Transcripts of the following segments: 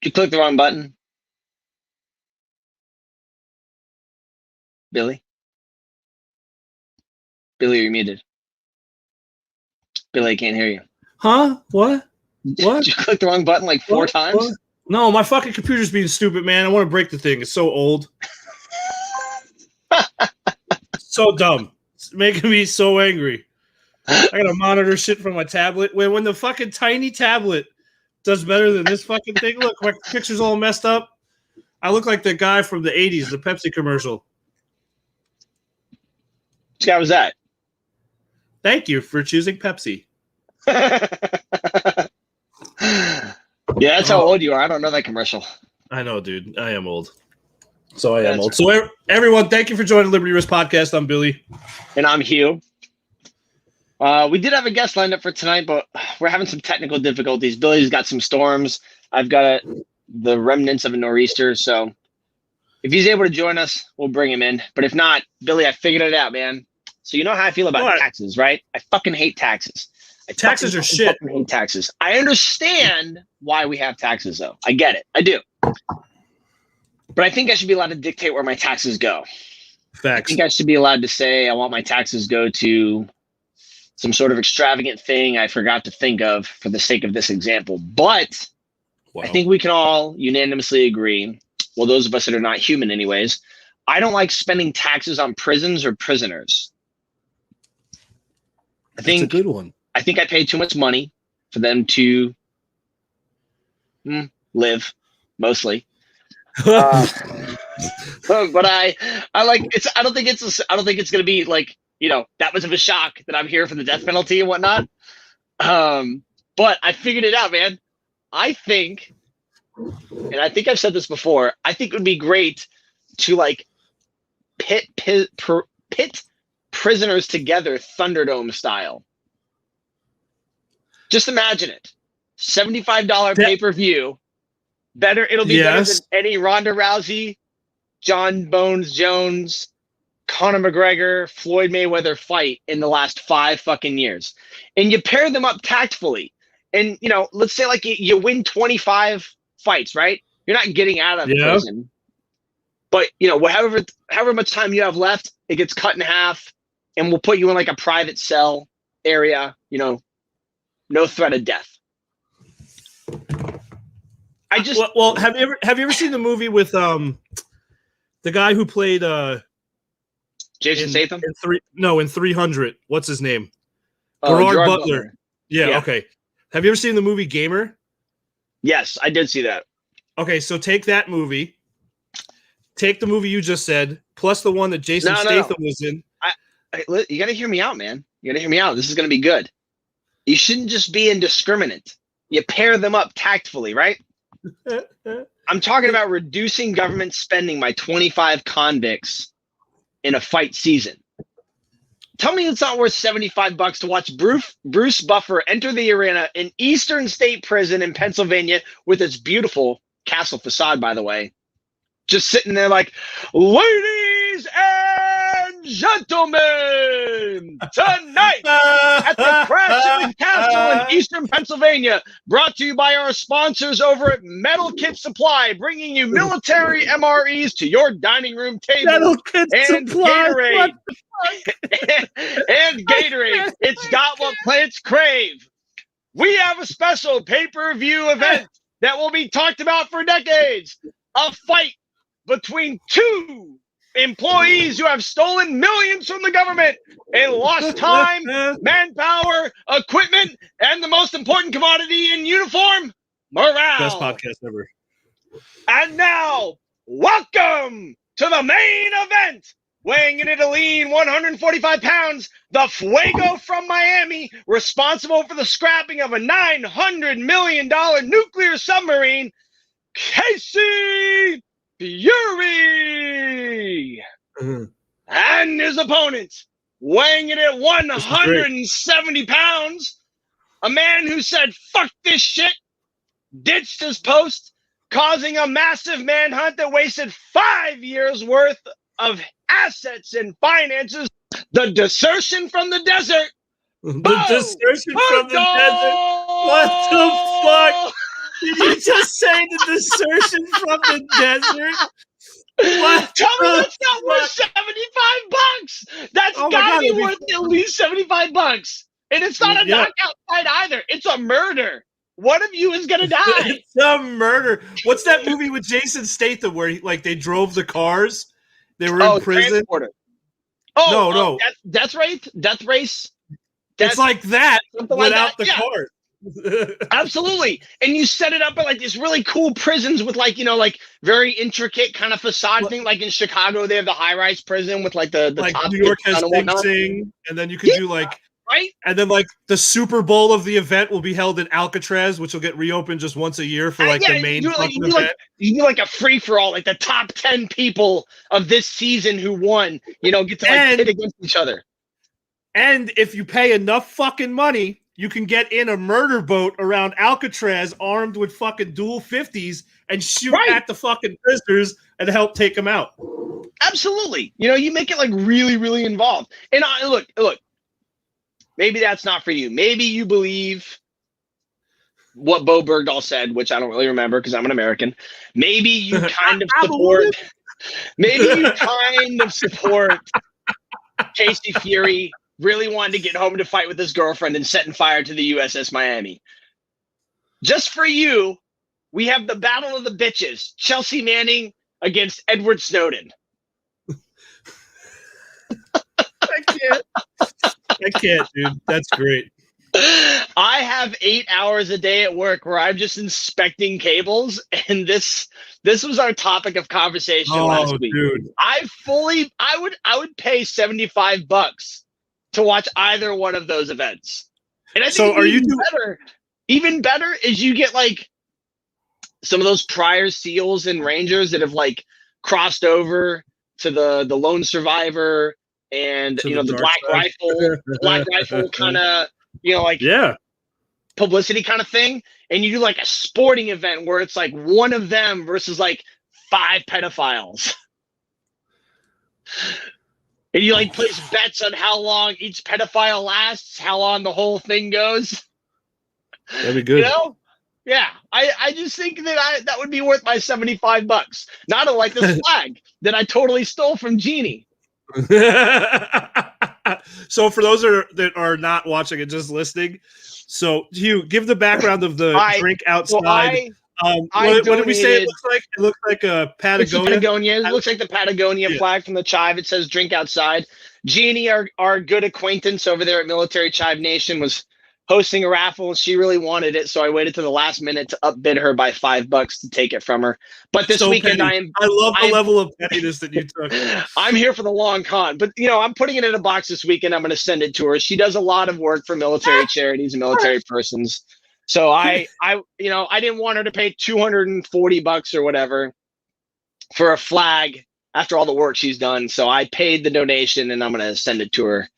Did you click the wrong button? Billy? Billy, you're muted. Billy, I can't hear you. Huh? What? Did you click the wrong button like four times? What? No, my fucking computer's being stupid, man. I want to break the thing. It's so old. So dumb. It's making me so angry. I gotta monitor shit from my tablet. When the fucking tiny tablet does better than this fucking thing. Look, my picture's all messed up. I look like the guy from the 80s, the Pepsi commercial. Which guy was that? Thank you for choosing Pepsi. Yeah, that's how old you are. I don't know that commercial. I know, dude. I am old. So I am old. So everyone, thank you for joining Liberty Risk Podcast. I'm Billy. And I'm Hugh. We did have a guest lined up for tonight, but we're having some technical difficulties. Billy's got some storms. I've got the remnants of a nor'easter. So if he's able to join us, we'll bring him in. But if not, Billy, I figured it out, man. So you know how I feel about taxes, right? I fucking hate taxes. Taxes are shit. I hate taxes. I understand why we have taxes, though. I get it. I do. But I think I should be allowed to dictate where my taxes go. Facts. I think I should be allowed to say I want my taxes go to some sort of extravagant thing I forgot to think of for the sake of this example. But I think we can all unanimously agree, well, those of us that are not human anyways, I don't like spending taxes on prisons or prisoners. That's a good one. I think I pay too much money for them to live, mostly. But I like it's. I don't think it's going to be like, that much of a shock that I'm here for the death penalty and whatnot. But I figured it out, man. I think, and I think I've said this before, I think it would be great to like pit prisoners together, Thunderdome style. Just imagine it. $75 pay-per-view. It'll be better than any Ronda Rousey, John Bones Jones, Conor McGregor, Floyd Mayweather fight in the last 5 fucking years. And you pair them up tactfully. And, let's say like you win 25 fights, right? You're not getting out of prison. But, however much time you have left, it gets cut in half and we'll put you in like a private cell area, no threat of death. Have you ever seen the movie with the guy who played Jason Statham? In 300. What's his name? Gerard Butler. Yeah, okay. Have you ever seen the movie Gamer? Yes, I did see that. Okay, so take that movie. Take the movie you just said, plus the one that Jason Statham was in. You got to hear me out, man. You got to hear me out. This is going to be good. You shouldn't just be indiscriminate. You pair them up tactfully, right? I'm talking about reducing government spending by 25 convicts in a fight season. Tell me it's not worth $75 to watch Bruce Buffer enter the arena in Eastern State Prison in Pennsylvania with its beautiful castle facade, by the way. Just sitting there like, ladies and gentlemen, tonight at the Crashing Castle in Eastern Pennsylvania, brought to you by our sponsors over at Metal Kit Supply, bringing you military MREs to your dining room table. Metal Kit and Supply. Gatorade. And Gatorade. It's got what plants crave. We have a special pay-per-view event that will be talked about for decades. A fight between 2 employees who have stolen millions from the government and lost time, manpower, equipment, and the most important commodity in uniform, morale. Best podcast ever. And now, welcome to the main event. Weighing in at a lean 145 pounds, the Fuego from Miami, responsible for the scrapping of a $900 million nuclear submarine, Casey Fury. And his opponent, weighing in at 170 pounds, a man who said, fuck this shit, ditched his post, causing a massive manhunt that wasted 5 years worth of assets and finances. The desertion from the desert. The desertion from the desert. What the fuck? Did you just say the desertion from the desert? What? Tell me that's not worth $75. That's gotta be worth at least $75. And it's not a knockout fight either. It's a murder. One of you is gonna die. It's a murder. What's that movie with Jason Statham where they drove the cars? They were in prison. Transporter. No. Death Race. It's like that without the cars. Absolutely. And you set it up at like these really cool prisons with like, very intricate kind of facade thing. Like in Chicago, they have the high-rise prison with like the top New York has fencing, and then you can do right. And then the Super Bowl of the event will be held in Alcatraz, which will get reopened just once a year for the main event. You do like a free for all, like the top 10 people of this season who won, get to pit against each other. And if you pay enough fucking money, you can get in a murder boat around Alcatraz armed with fucking dual 50s and shoot at the fucking prisoners and help take them out. Absolutely. You make it like really, really involved. And look, maybe that's not for you. Maybe you believe what Bo Bergdahl said, which I don't really remember because I'm an American. Maybe you kind of support Casey Fury really wanted to get home to fight with his girlfriend and setting fire to the USS Miami. Just for you, we have the battle of the bitches. Chelsea Manning against Edward Snowden. I can't, dude. That's great. I have 8 hours a day at work where I'm just inspecting cables, and this was our topic of conversation last week. Dude. I would pay $75 to watch either one of those events. And I think even better is you get like some of those prior SEALs and Rangers that have like crossed over to the lone survivor and the black rifle kind of publicity kind of thing, and you do like a sporting event where it's like one of them versus like 5 pedophiles. And you like place bets on how long each pedophile lasts, how long the whole thing goes. That'd be good. Yeah. I just think that that would be worth my $75. Not unlike this flag that I totally stole from Jeannie. So for those that are not watching and just listening, so Hugh, give the background of the drink outside. What did we say it looks like? It looks like a Patagonia. It looks like the Patagonia flag from the Chive. It says drink outside. Jeannie, our good acquaintance over there at Military Chive Nation, was hosting a raffle, and she really wanted it, so I waited to the last minute to upbid her by $5 to take it from her. But this weekend, I love the level of pettiness that you took. I'm here for the long con, but I'm putting it in a box this weekend. I'm going to send it to her. She does a lot of work for military charities and military persons. So I didn't want her to pay $240 or whatever for a flag after all the work she's done. So I paid the donation, and I'm going to send it to her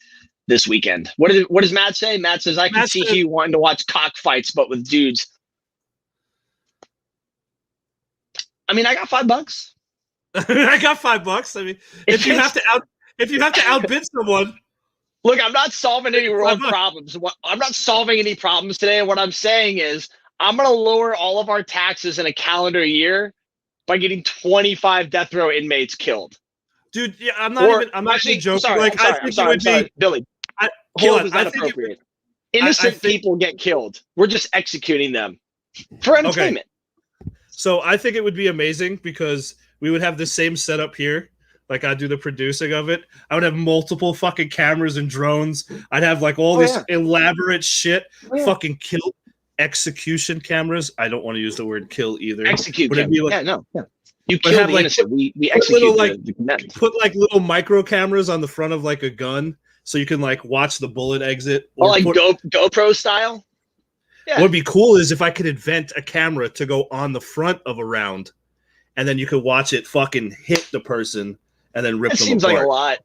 this weekend. What does Matt say? Matt says, I can see Hugh wanting to watch cockfights, but with dudes. I mean, I got $5. I got $5. I mean, if you have to outbid someone. Look, I'm not solving any world problems. I'm not solving any problems today. What I'm saying is I'm going to lower all of our taxes in a calendar year by getting 25 death row inmates killed. Dude, yeah, I'm not even joking. Sorry, I think it would be Billy. Killed is not appropriate. Innocent people get killed. We're just executing them for entertainment. Okay. So I think it would be amazing because we would have the same setup here. Like I do the producing of it. I would have multiple fucking cameras and drones. I'd have like all this elaborate shit. Fucking kill execution cameras. I don't want to use the word kill either. Execute. But it'd be like, You kill the innocent. We execute the put like little micro cameras on the front of like a gun so you can like watch the bullet exit. Or like GoPro style? Yeah. What would be cool is if I could invent a camera to go on the front of a round, and then you could watch it fucking hit the person and then rip them apart. Seems like a lot.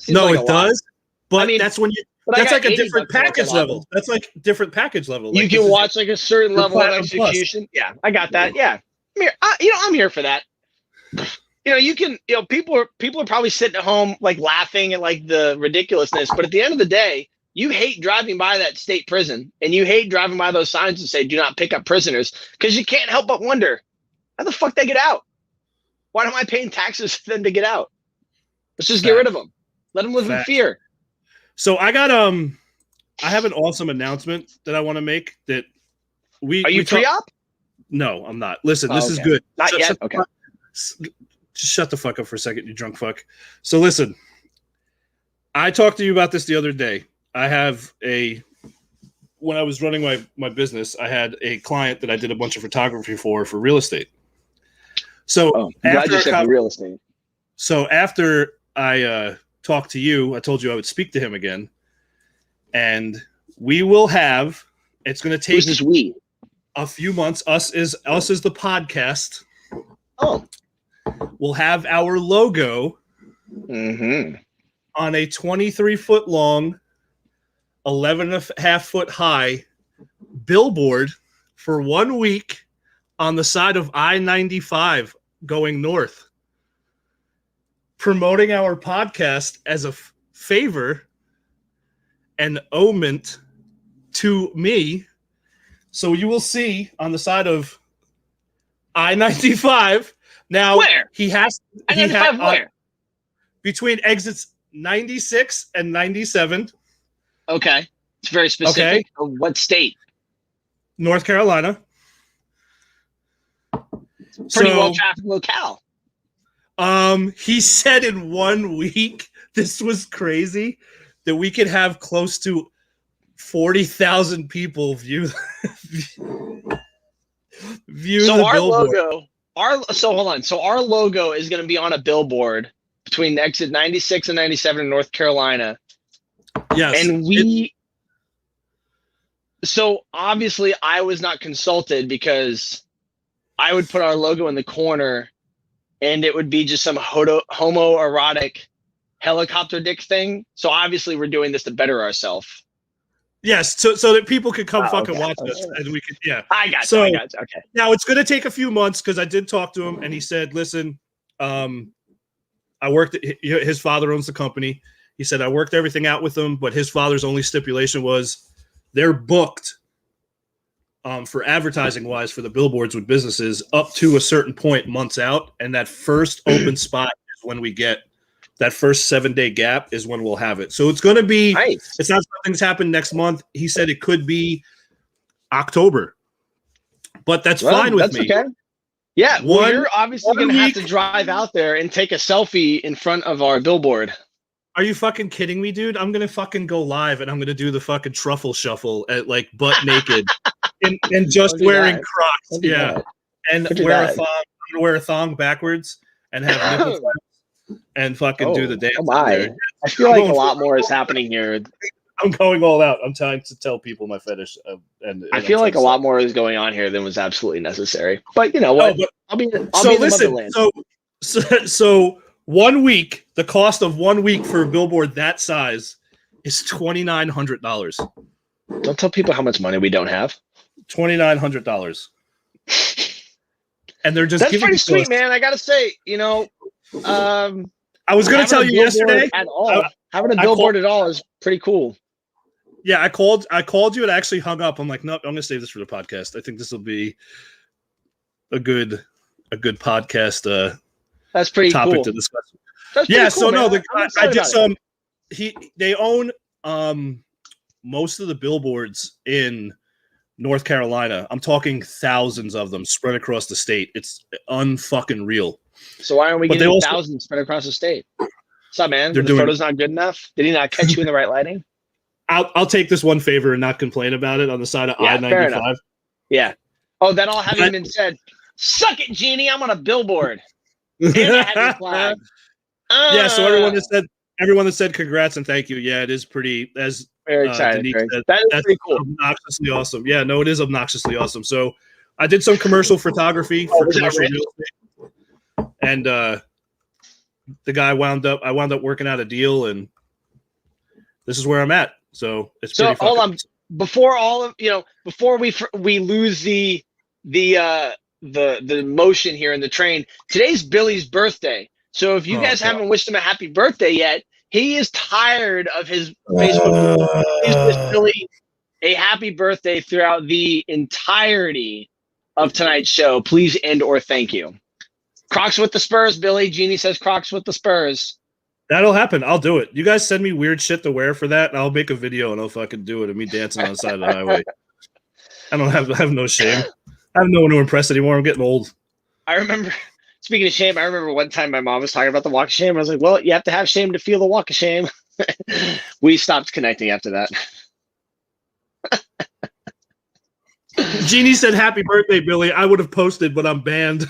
It does. But I mean, that's when you. That's like a different package level. That's like different package level. You can watch like a certain level of execution. Yeah, I got that. Yeah, I'm here for that. People are probably sitting at home like laughing at like the ridiculousness, but at the end of the day, you hate driving by that state prison, and you hate driving by those signs that say "Do not pick up prisoners," because you can't help but wonder how the fuck they get out. Why am I paying taxes for them to get out? Let's just get rid of them. Let them live in fear. So I got I have an awesome announcement that I want to make. That Are you pre-op? No, I'm not. Listen, this is good. Not yet. Okay. Just shut the fuck up for a second, you drunk fuck. So listen, I talked to you about this the other day. I have when I was running my business, I had a client that I did a bunch of photography for real estate. So glad you said for real estate. So after I talked to you, I told you I would speak to him again, and we will have. It's going to take a few months. Us is the podcast. Oh, we'll have our logo on a 23-foot long, 11.5-foot high billboard for 1 week on the side of I-95 going north, promoting our podcast as a favor and omen to me. So you will see on the side of I-95. Now, where? Where? Between exits 96 and 97. Okay. It's very specific. Okay. What state? North Carolina. Pretty well-trafficked locale. He said in 1 week, this was crazy, that we could have close to 40,000 people view the billboard. Hold on. So our logo is going to be on a billboard between exit 96 and 97 in North Carolina. Yes. And so obviously I was not consulted, because I would put our logo in the corner and it would be just some homoerotic helicopter dick thing. So obviously we're doing this to better ourselves. Yes, so that people could come watch us, and we could, I got you. Okay. Now it's going to take a few months, because I did talk to him, and he said, "Listen, I worked. His father owns the company. He said I worked everything out with him, but his father's only stipulation was they're booked for advertising wise for the billboards with businesses up to a certain point months out, and that first open spot is when we get." That first 7-day gap is when we'll have it. So it's going to be, nice. It's not something's happened next month. He said it could be October, but that's fine with me. Okay. Yeah. Well, you're obviously going to have to drive out there and take a selfie in front of our billboard. Are you fucking kidding me, dude? I'm going to fucking go live, and I'm going to do the fucking truffle shuffle at like butt naked and just wearing Crocs. Yeah. And wear a thong. I'm going to wear a thong backwards and have nipple flaps. And fucking do the dance. Oh my. I feel like a lot more is happening here. I'm going all out. I'm trying to tell people my fetish. And I feel like a lot more is going on here than was absolutely necessary. But you know what? I'll be in the motherland. So 1 week, the cost of 1 week for a billboard that size is $2,900. Don't tell people how much money we don't have. $2,900. And they're just That's pretty sweet, man. I gotta say, I was going to tell you yesterday. Having a billboard at all is pretty cool. Yeah, I called you and I actually hung up. I'm like, nope, I'm going to save this for the podcast. I think this will be a good podcast. That's pretty topic cool to discuss. Cool, so man. no, I did some. They own most of the billboards in North Carolina. I'm talking thousands of them spread across the state. It's unfucking real. So why aren't we getting thousands spread across the state? What's up, man? The photo's not good enough? Did he not catch you in the right lighting? I'll take this one favor and not complain about it on the side of I-95. Yeah. Oh, then I'll have him and said, "Suck it, Genie. I'm on a billboard." And I have your flag. Yeah. So everyone that said congrats and thank you. Yeah, it is pretty. As very exciting. That's pretty cool. Obnoxiously awesome. Yeah. No, it is obnoxiously awesome. So I did some commercial photography for commercial real estate. And the guy I wound up working out a deal, and this is where I'm at. So it's pretty hold on. Before we lose the motion here in the train. Today's Billy's birthday. So if you guys haven't wished him a happy birthday yet, He is tired of his Facebook. Please wish Billy a happy birthday throughout the entirety of tonight's show. Please and or thank you. Crocs with the Spurs, Billy. Jeannie says Crocs with the Spurs. That'll happen. I'll do it. You guys send me weird shit to wear for that, and I'll make a video and I'll fucking do it of me dancing on the side of the highway. I have no shame. I have no one to impress anymore. I'm getting old. I remember, speaking of shame, I remember one time my mom was talking about the walk of shame. I was like, well, you have to have shame to feel the walk of shame. We stopped connecting after that. Jeannie said, happy birthday, Billy. I would have posted, but I'm banned.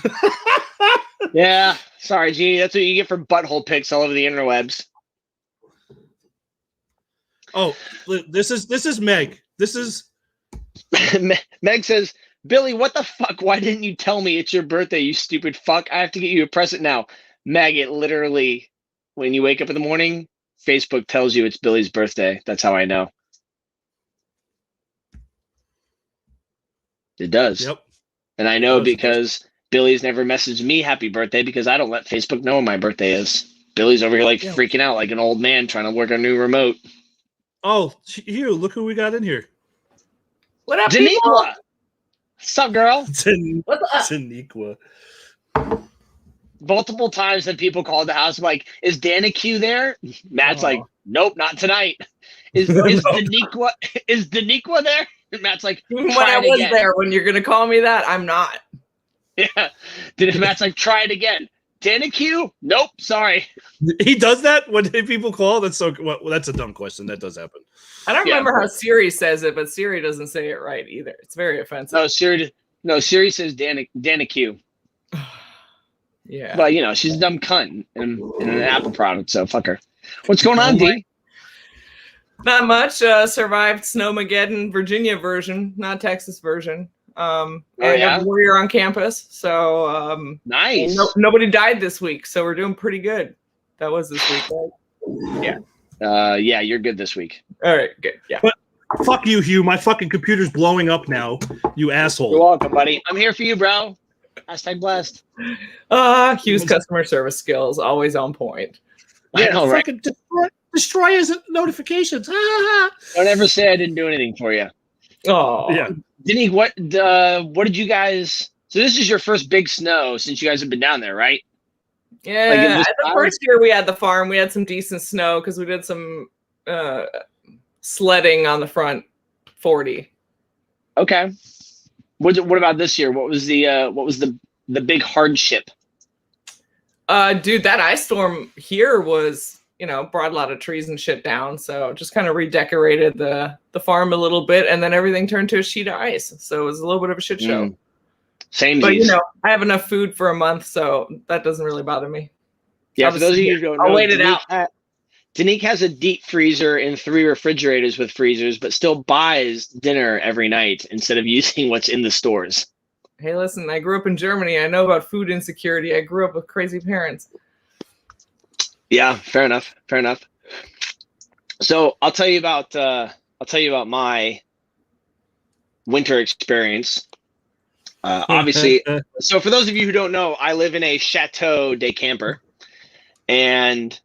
Yeah. Sorry, Jeannie. That's what you get for butthole pics all over the interwebs. Oh, this is Meg. This is Meg says, Billy, what the fuck? Why didn't you tell me it's your birthday, you stupid fuck? I have to get you a present now. Meg, it literally, when you wake up in the morning, Facebook tells you it's Billy's birthday. That's how I know. It does. Yep. And I know because Billy's never messaged me happy birthday because I don't let Facebook know when my birthday is. Billy's over here freaking out like an old man trying to work a new remote. Oh, Hugh, look who we got in here. What up, Daniqua? people? What's up, girl? What's up? Daniqua. Multiple times that people called the house like, is Daniqua there? Matt's like, nope, not tonight. Is Daniqua there? And Matt's like, When I was again. there, when you're gonna call me that, I'm not. Yeah. Matt's like, try it again. Daniqua? Nope, sorry. He does that when people call? That's so. Well, that's a dumb question. That does happen. I don't remember how Siri says it, but Siri doesn't say it right either. It's very offensive. Siri says Daniqua. Yeah. But, she's a dumb cunt in an Apple product, so fuck her. What's going on, D? Not much. Survived Snowmageddon, Virginia version, not Texas version. And a warrior on campus. So nice. Nobody died this week, so we're doing pretty good. That was this week, right? Yeah. Yeah, you're good this week. All right, good. Yeah. But fuck you, Hugh. My fucking computer's blowing up now. You asshole. You're welcome, buddy. I'm here for you, bro. Hashtag blessed. Hugh's customer service skills always on point. I know, right? Fucking destroy his notifications. Don't ever say I didn't do anything for you. Oh, yeah. Denny, what did you guys? So this is your first big snow since you guys have been down there, right? Yeah. The first year we had the farm, we had some decent snow because we did some sledding on the front 40. Okay. What about this year? What was the big hardship? Dude, that ice storm here was, brought a lot of trees and shit down. So just kind of redecorated the farm a little bit, and then everything turned to a sheet of ice. So it was a little bit of a shit show. Same. But I have enough food for a month, so that doesn't really bother me. Yeah, for those of you who don't know, I'll wait it out. Danique has a deep freezer and 3 refrigerators with freezers, but still buys dinner every night instead of using what's in the stores. Hey, listen, I grew up in Germany. I know about food insecurity. I grew up with crazy parents. Yeah, fair enough. So I'll tell you about my winter experience. Obviously, so for those of you who don't know, I live in a Chateau de Camper, and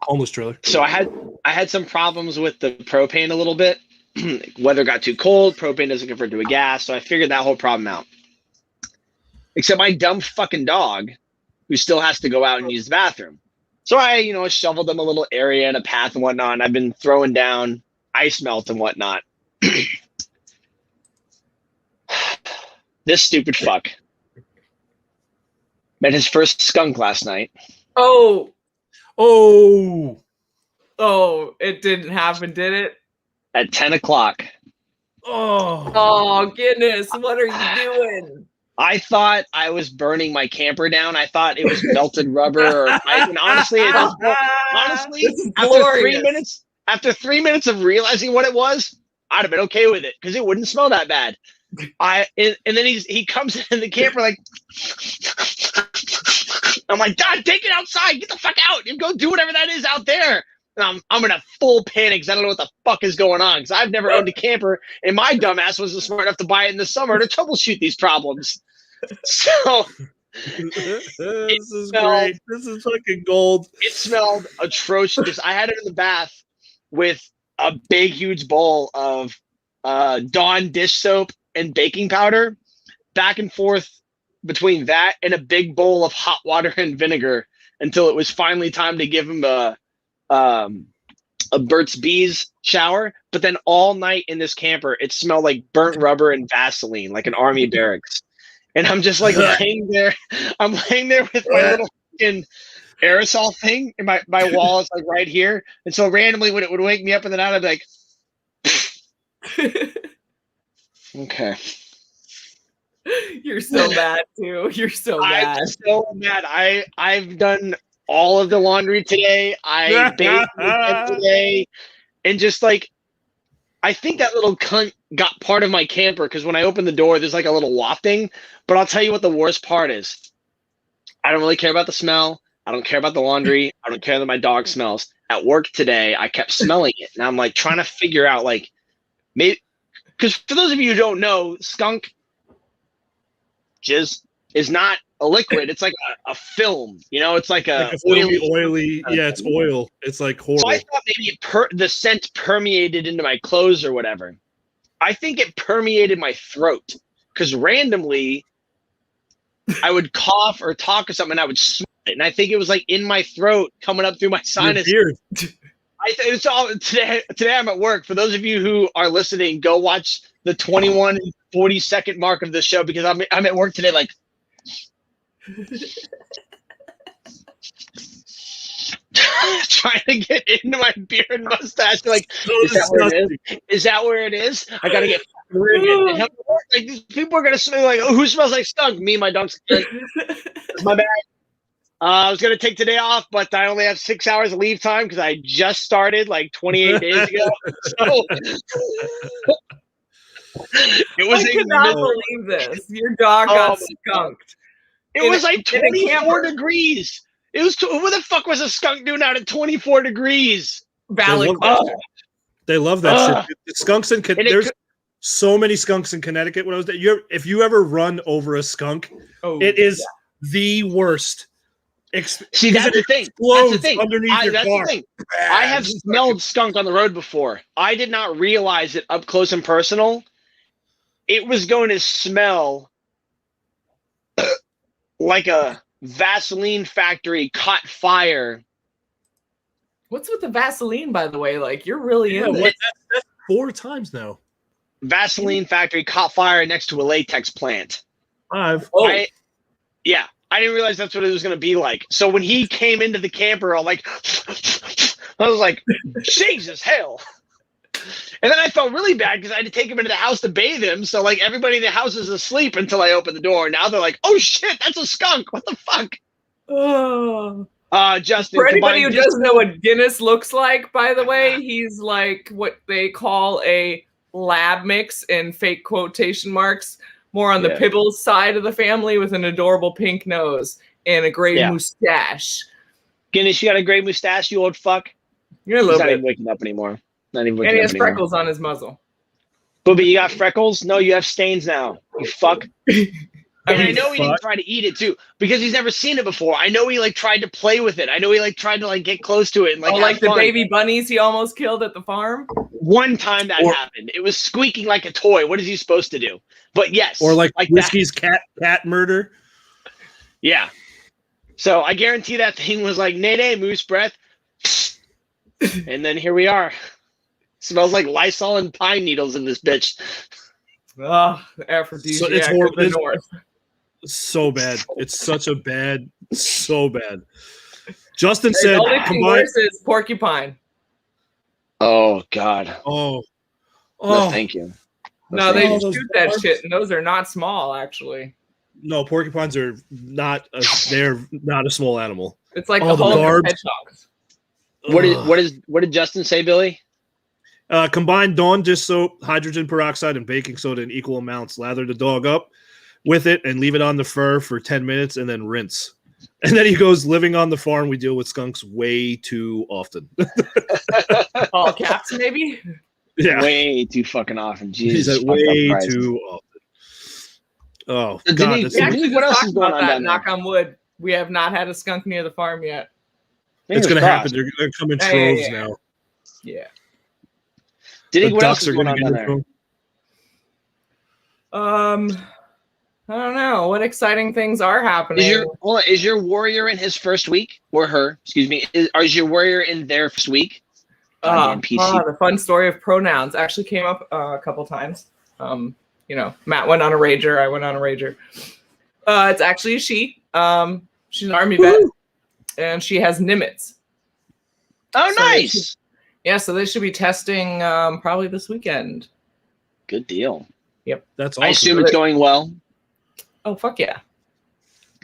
homeless trailer. So I had some problems with the propane a little bit. Weather got too cold. Propane doesn't convert to a gas, so I figured that whole problem out. Except my dumb fucking dog, who still has to go out and use the bathroom. So I, shoveled them a little area and a path and whatnot. And I've been throwing down ice melt and whatnot. This stupid fuck met his first skunk last night. Oh, it didn't happen, did it? At 10 o'clock. Oh, goodness. What are you doing? I thought I was burning my camper down. I thought it was melted rubber or pipe. And honestly, after 3 minutes of realizing what it was, I'd have been okay with it because it wouldn't smell that bad. And then he comes in the camper like, I'm like, God, take it outside. Get the fuck out and go do whatever that is out there. And I'm in a full panic because I don't know what the fuck is going on because I've never owned a camper and my dumbass wasn't smart enough to buy it in the summer to troubleshoot these problems. So This is smelled- great. This is fucking gold. It smelled atrocious. I had it in the bath with a big, huge bowl of Dawn dish soap and baking powder, back and forth between that and a big bowl of hot water and vinegar until it was finally time to give him a Burt's Bees shower. But then all night in this camper, it smelled like burnt rubber and Vaseline, like an army barracks. And I'm just like laying there. I'm laying there with my little fucking aerosol thing, and my wall is like right here. And so randomly, when it would wake me up in the night, I'd be like, okay. You're so mad too. You're so mad. I'm so mad. I've done all of the laundry today. I bathed again today, and just like, I think that little cunt got part of my camper because when I open the door, there's like a little wafting. But I'll tell you what the worst part is. I don't really care about the smell. I don't care about the laundry. I don't care that my dog smells. At work today, I kept smelling it, and I'm like trying to figure out like, maybe, because for those of you who don't know, skunk jizz is not a liquid. It's like a film, you know. It's like a oily. Yeah, it's oil. It's like horrible. So I thought maybe the scent permeated into my clothes or whatever. I think it permeated my throat because randomly I would cough or talk or something, and I would smell it, and I think it was like in my throat, coming up through my sinus. It's all today. Today I'm at work. For those of you who are listening, go watch the 21 and 40-second mark of the show because I'm at work today. Like, trying to get into my beard and mustache. Like, is that where it is? Is that where it is? I gotta get rid of it. Like, these people are gonna smell like, oh, who smells like skunk? Me and my dog's my bad. I was going to take today off, but I only have 6 hours of leave time because I just started like 28 days ago. So it was. I cannot believe this. Your dog got skunked. It was like 24 degrees. It was. What the fuck was a skunk doing out at 24 degrees? Valid question. They love that shit. The skunks in there's so many skunks in Connecticut. When I was there, if you ever run over a skunk, it is the worst. See, that's the thing. That's the thing. Underneath your car. I have smelled skunk on the road before. I did not realize it up close and personal. It was going to smell like a Vaseline factory caught fire. What's with the Vaseline, by the way? Like, you're really in it. That's 4 times now. Vaseline factory caught fire next to a latex plant. 5. Yeah. I didn't realize that's what it was going to be like. So when he came into the camper, I was like, Jesus, hell. And then I felt really bad because I had to take him into the house to bathe him. So like everybody in the house is asleep until I open the door. Now they're like, oh shit, that's a skunk. What the fuck? Oh. Justin. For anybody who doesn't know what Guinness looks like, by the way, he's like what they call a lab mix in fake quotation marks. More on the Pibbles side of the family with an adorable pink nose and a gray mustache. Guinness, you got a gray mustache, you old fuck? You're a little bit. Not even waking up anymore. Not even waking up and he has anymore. freckles on his muzzle. Booby, you got freckles? No, you have stains now. You fuck. I know he didn't try to eat it too because he's never seen it before. I know he like tried to play with it. I know he like tried to like get close to it and like the baby bunnies he almost killed at the farm. One time that happened. It was squeaking like a toy. What is he supposed to do? But yes, or like Whiskey's cat murder. Yeah. So I guarantee that thing was like nay moose breath, and then here we are. Smells like Lysol and pine needles in this bitch. Oh, aphrodisiac. So it's horrible. The north. So bad. It's such a bad. So bad. Justin said, "The only thing worse is porcupine." Oh God. Oh. No, thank you. No, they shoot that shit, and those are not small, actually. No, porcupines are not. They're not a small animal. It's like the whole hedgehogs. What did Justin say, Billy? Combine Dawn dish soap, hydrogen peroxide, and baking soda in equal amounts. Lather the dog up with it and leave it on the fur for 10 minutes, and then rinse. And then he goes, living on the farm, we deal with skunks way too often. All caps, maybe. Yeah, way too fucking often. Jesus, way too often. Oh Did God, he- that's We Denise, actually what just else talked is going about on that. down there? Knock on wood. We have not had a skunk near the farm yet. it's Fingers gonna crossed. happen. They're coming Yeah, troves yeah. now. Yeah. Did he? The What else ducks is are going gonna on get down in there? trouble. I don't know. What exciting things are happening? Is your warrior in his first week, or her? Excuse me. Is your warrior in their first week? Goddamn PC. The fun story of pronouns actually came up a couple times. Matt went on a rager. I went on a rager. It's actually a she. She's an army vet, and she has Nimitz. Oh, So nice. So they should be testing probably this weekend. Good deal. That's awesome. I assume it's going well. Oh, fuck yeah.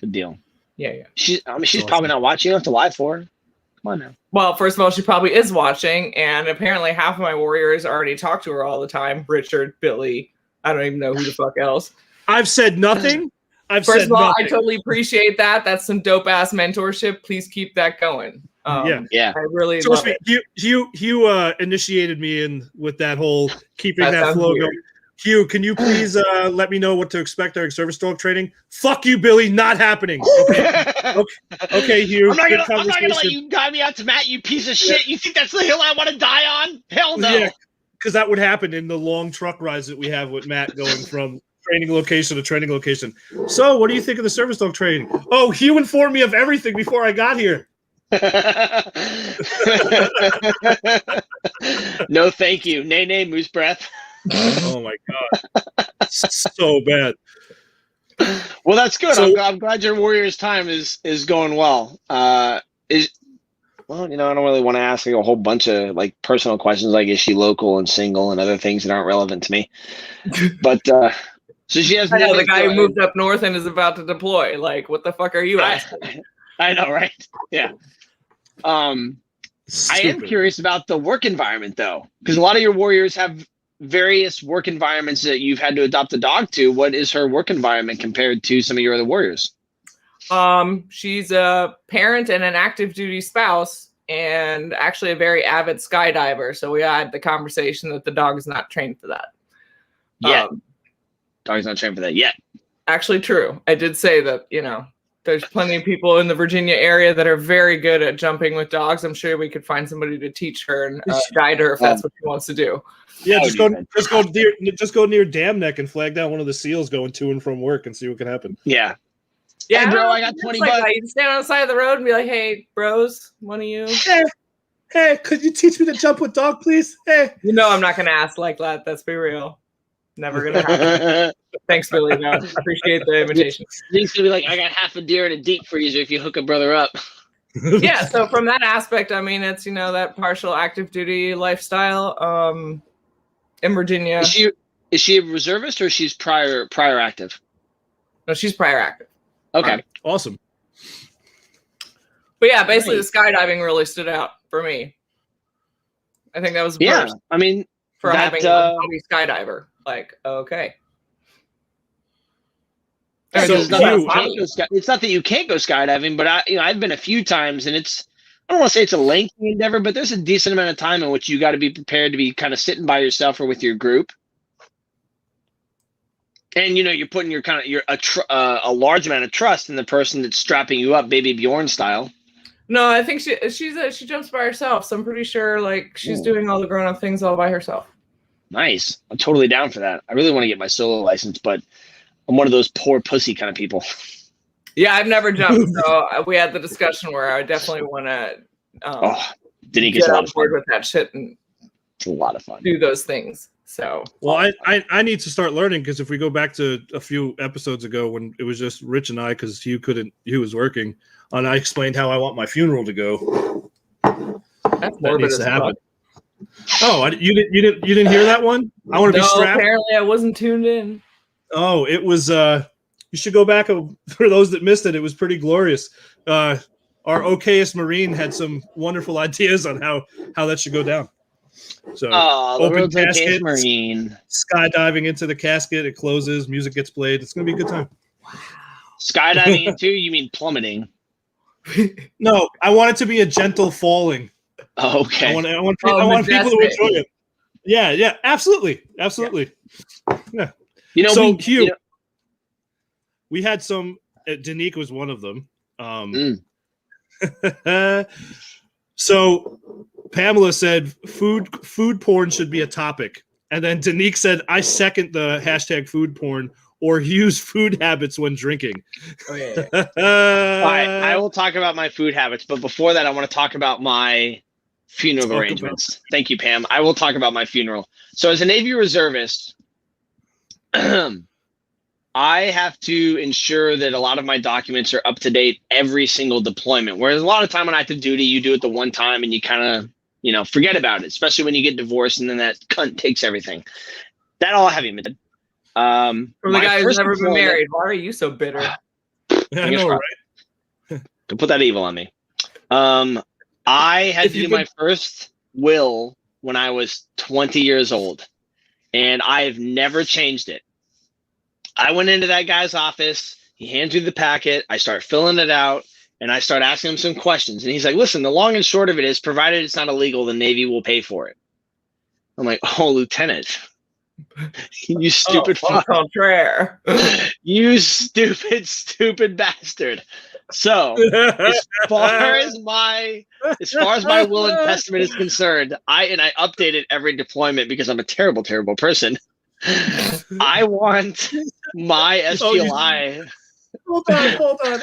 Good deal. Yeah. She's awesome. probably not watching. You don't have to lie for her. Come on now. Well, first of all, she probably is watching, and apparently half of my warriors already talk to her all the time. Richard, Billy, I don't even know who the fuck else. I've said nothing. First of all, I totally appreciate that. That's some dope ass mentorship. Please keep that going. Yeah. I really So love it. Hugh initiated me in with that whole keeping That that sounds flow weird. going. Hugh, can you please let me know what to expect during service dog training? Fuck you, Billy. Not happening. Okay, Hugh. I'm not good gonna let conversation. you guy me out to Matt, you piece of shit. You think that's the hill I want to die on? Hell no. Yeah, because that would happen in the long truck rides that we have with Matt going from training location to training location. So, what do you think of the service dog training? Oh, Hugh informed me of everything before I got here. No, thank you. Nay, moose breath. Oh my God, so bad. Well, that's good. So- I'm glad your Warriors time is going well. I don't really want to ask a whole bunch of like personal questions like is she local and single and other things that aren't relevant to me. But so she has I know the Nimitz guy who going. moved up north and is about to deploy. Like, what the fuck are you asking? I know, right? Yeah. I am Stupid. curious about the work environment though, because a lot of your Warriors have various work environments that you've had to adopt a dog to. What is her work environment compared to some of your other Warriors? She's a parent and an active duty spouse, and actually a very avid skydiver. So we had the conversation that the dog is not trained for that. Yeah. Dog's not trained for that yet. Actually true. I did say that, there's plenty of people in the Virginia area that are very good at jumping with dogs. I'm sure we could find somebody to teach her and guide her if that's what she wants to do. Yeah, That just go near Dam Neck and flag down one of the seals going to and from work and see what can happen. Yeah. Yeah, Hey, bro, don't I got know, 20 it's like bucks. that. You can stand on the side of the road and be like, hey, bros, one of you. Hey, could you teach me to jump with dog, please? Hey. You know I'm not going to ask like that. Let's be real. Never going to happen. Thanks, Billy. No, appreciate the invitation. He's gonna be like, I got half a deer in a deep freezer if you hook a brother up. Yeah, so from that aspect, I mean, it's, that partial active duty lifestyle in Virginia. Is she a reservist or she's prior active? No, she's prior active. Okay. Awesome. But yeah, basically the skydiving really stood out for me. I think that was Yeah. first I mean, for that, having a hobby skydiver. Like, okay. so It's not it's not that you can't go skydiving, but I've been a few times, and I don't want to say it's a lengthy endeavor, but there's a decent amount of time in which you got to be prepared to be kind of sitting by yourself or with your group. And you're putting a large amount of trust in the person that's strapping you up, Baby Bjorn style. No, I think she jumps by herself, so I'm pretty sure like she's doing all the grown up things all by herself. Nice. I'm totally down for that. I really want to get my solo license, but I'm one of those poor pussy kind of people. Yeah, I've never jumped, so we had the discussion where I definitely want to Denise get a lot on of board fun. with that shit and It's a lot of fun. do those things. So well, I need to start learning because if we go back to a few episodes ago when it was just Rich and I because Hugh was working, and I explained how I want my funeral to go. that's That morbid needs as to fuck. happen. Oh, you didn't hear that one? I want to be strapped. Apparently I wasn't tuned in. Oh, it was. You should go back for those that missed it. It was pretty glorious. Our okayest Marine had some wonderful ideas on how that should go down. So, the open world's casket, okayest Marine. skydiving into the casket. It closes. Music gets played. It's gonna be a good time. Skydiving into, you mean plummeting? No, I want it to be a gentle falling. Oh, okay. I want people to enjoy it. Yeah, absolutely. Yeah. So Hugh, we had some. Danique was one of them. So Pamela said food porn should be a topic, and then Danique said, "I second the hashtag food porn or Hugh's food habits when drinking." Oh yeah. All right, I will talk about my food habits, but before that, I want to talk about my funeral arrangements. Thank you, Pam. I will talk about my funeral. So, as a Navy reservist, I have to ensure that a lot of my documents are up to date every single deployment. Whereas a lot of time when I have to duty, you do it the one time and you kind of, forget about it, especially when you get divorced and then that cunt takes everything. That all heavy, man. From the guy who's never been married, why are you so bitter? I know, right? Don't put that evil on me. I had to do my first will when I was 20 years old, and I have never changed it. I went into that guy's office. He hands me the packet. I start filling it out, and I start asking him some questions. And he's like, listen, the long and short of it is, provided it's not illegal, the Navy will pay for it. I'm like, oh, Lieutenant, you stupid fuck. Contraire. You stupid bastard. So as far as my will and testament is concerned, I update it every deployment because I'm a terrible, terrible person. I want my SGLI. Hold on.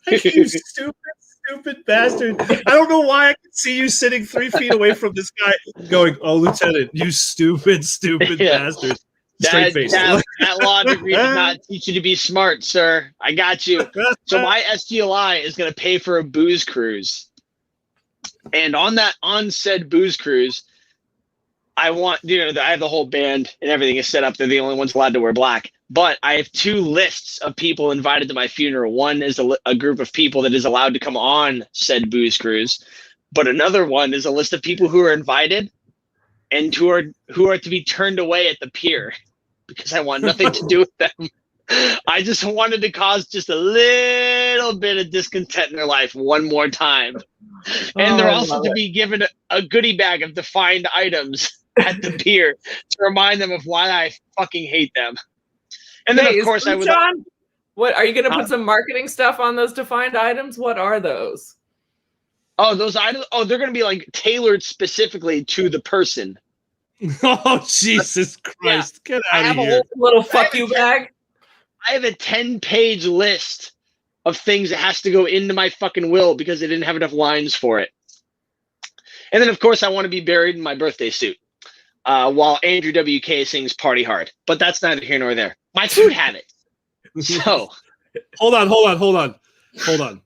You stupid bastard. I don't know why I can see you sitting 3 feet away from this guy going, oh, Lieutenant, you stupid bastard. Straight face. That law degree did not teach you to be smart, sir. I got you. So my SGLI is going to pay for a booze cruise. And on said booze cruise, I have the whole band and everything is set up. They're the only ones allowed to wear black. But I have 2 lists of people invited to my funeral. One is a group of people that is allowed to come on said booze cruise. But another one is a list of people who are invited and who are to be turned away at the pier because I want nothing to do with them. I just wanted to cause just a little bit of discontent in their life one more time. And they're also to be given a goodie bag of defined items at the pier to remind them of why I fucking hate them. And then, of course, I would. John, what are you going to put some marketing stuff on those defined items? What are those? Oh, those items. Oh, they're going to be like tailored specifically to the person. Oh, Jesus Christ! Get out of here! I have a little fuck you bag. I have a 10-page list of things that has to go into my fucking will because they didn't have enough lines for it. And then, of course, I want to be buried in my birthday suit while Andrew WK sings Party Hard. But that's neither here nor there. My food habit. So. Hold on.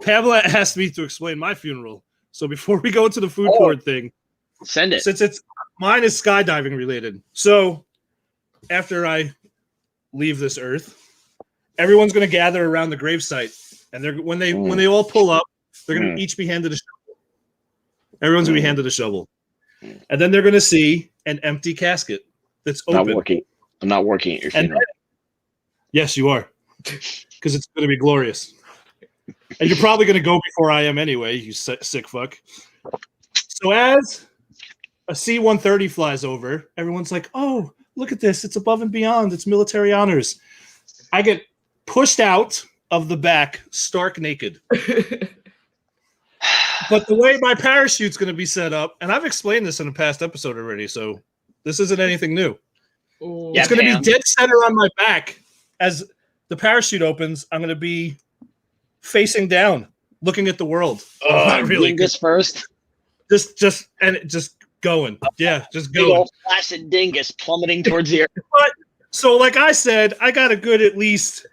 Pamela asked me to explain my funeral. So before we go into the food porn thing. Send it. Since mine is skydiving related. So after I leave this earth, everyone's going to gather around the gravesite, and when they all pull up, they're going to each be handed a shovel. Everyone's going to be handed a shovel, and then they're going to see an empty casket that's open. I'm not working at your funeral. Yes, you are, because it's going to be glorious, and you're probably going to go before I am anyway. You sick fuck. So as a C-130 flies over, everyone's like, "Oh, look at this! It's above and beyond. It's military honors." I get pushed out of the back, stark naked. But the way my parachute's going to be set up, and I've explained this in a past episode already, so this isn't anything new. Ooh. It's going to be dead center on my back. As the parachute opens, I'm going to be facing down, looking at the world. Not really. Dingus first. Just going. Yeah, just going. Big old flaccid dingus plummeting towards the earth. But, so like I said, I got a good at least,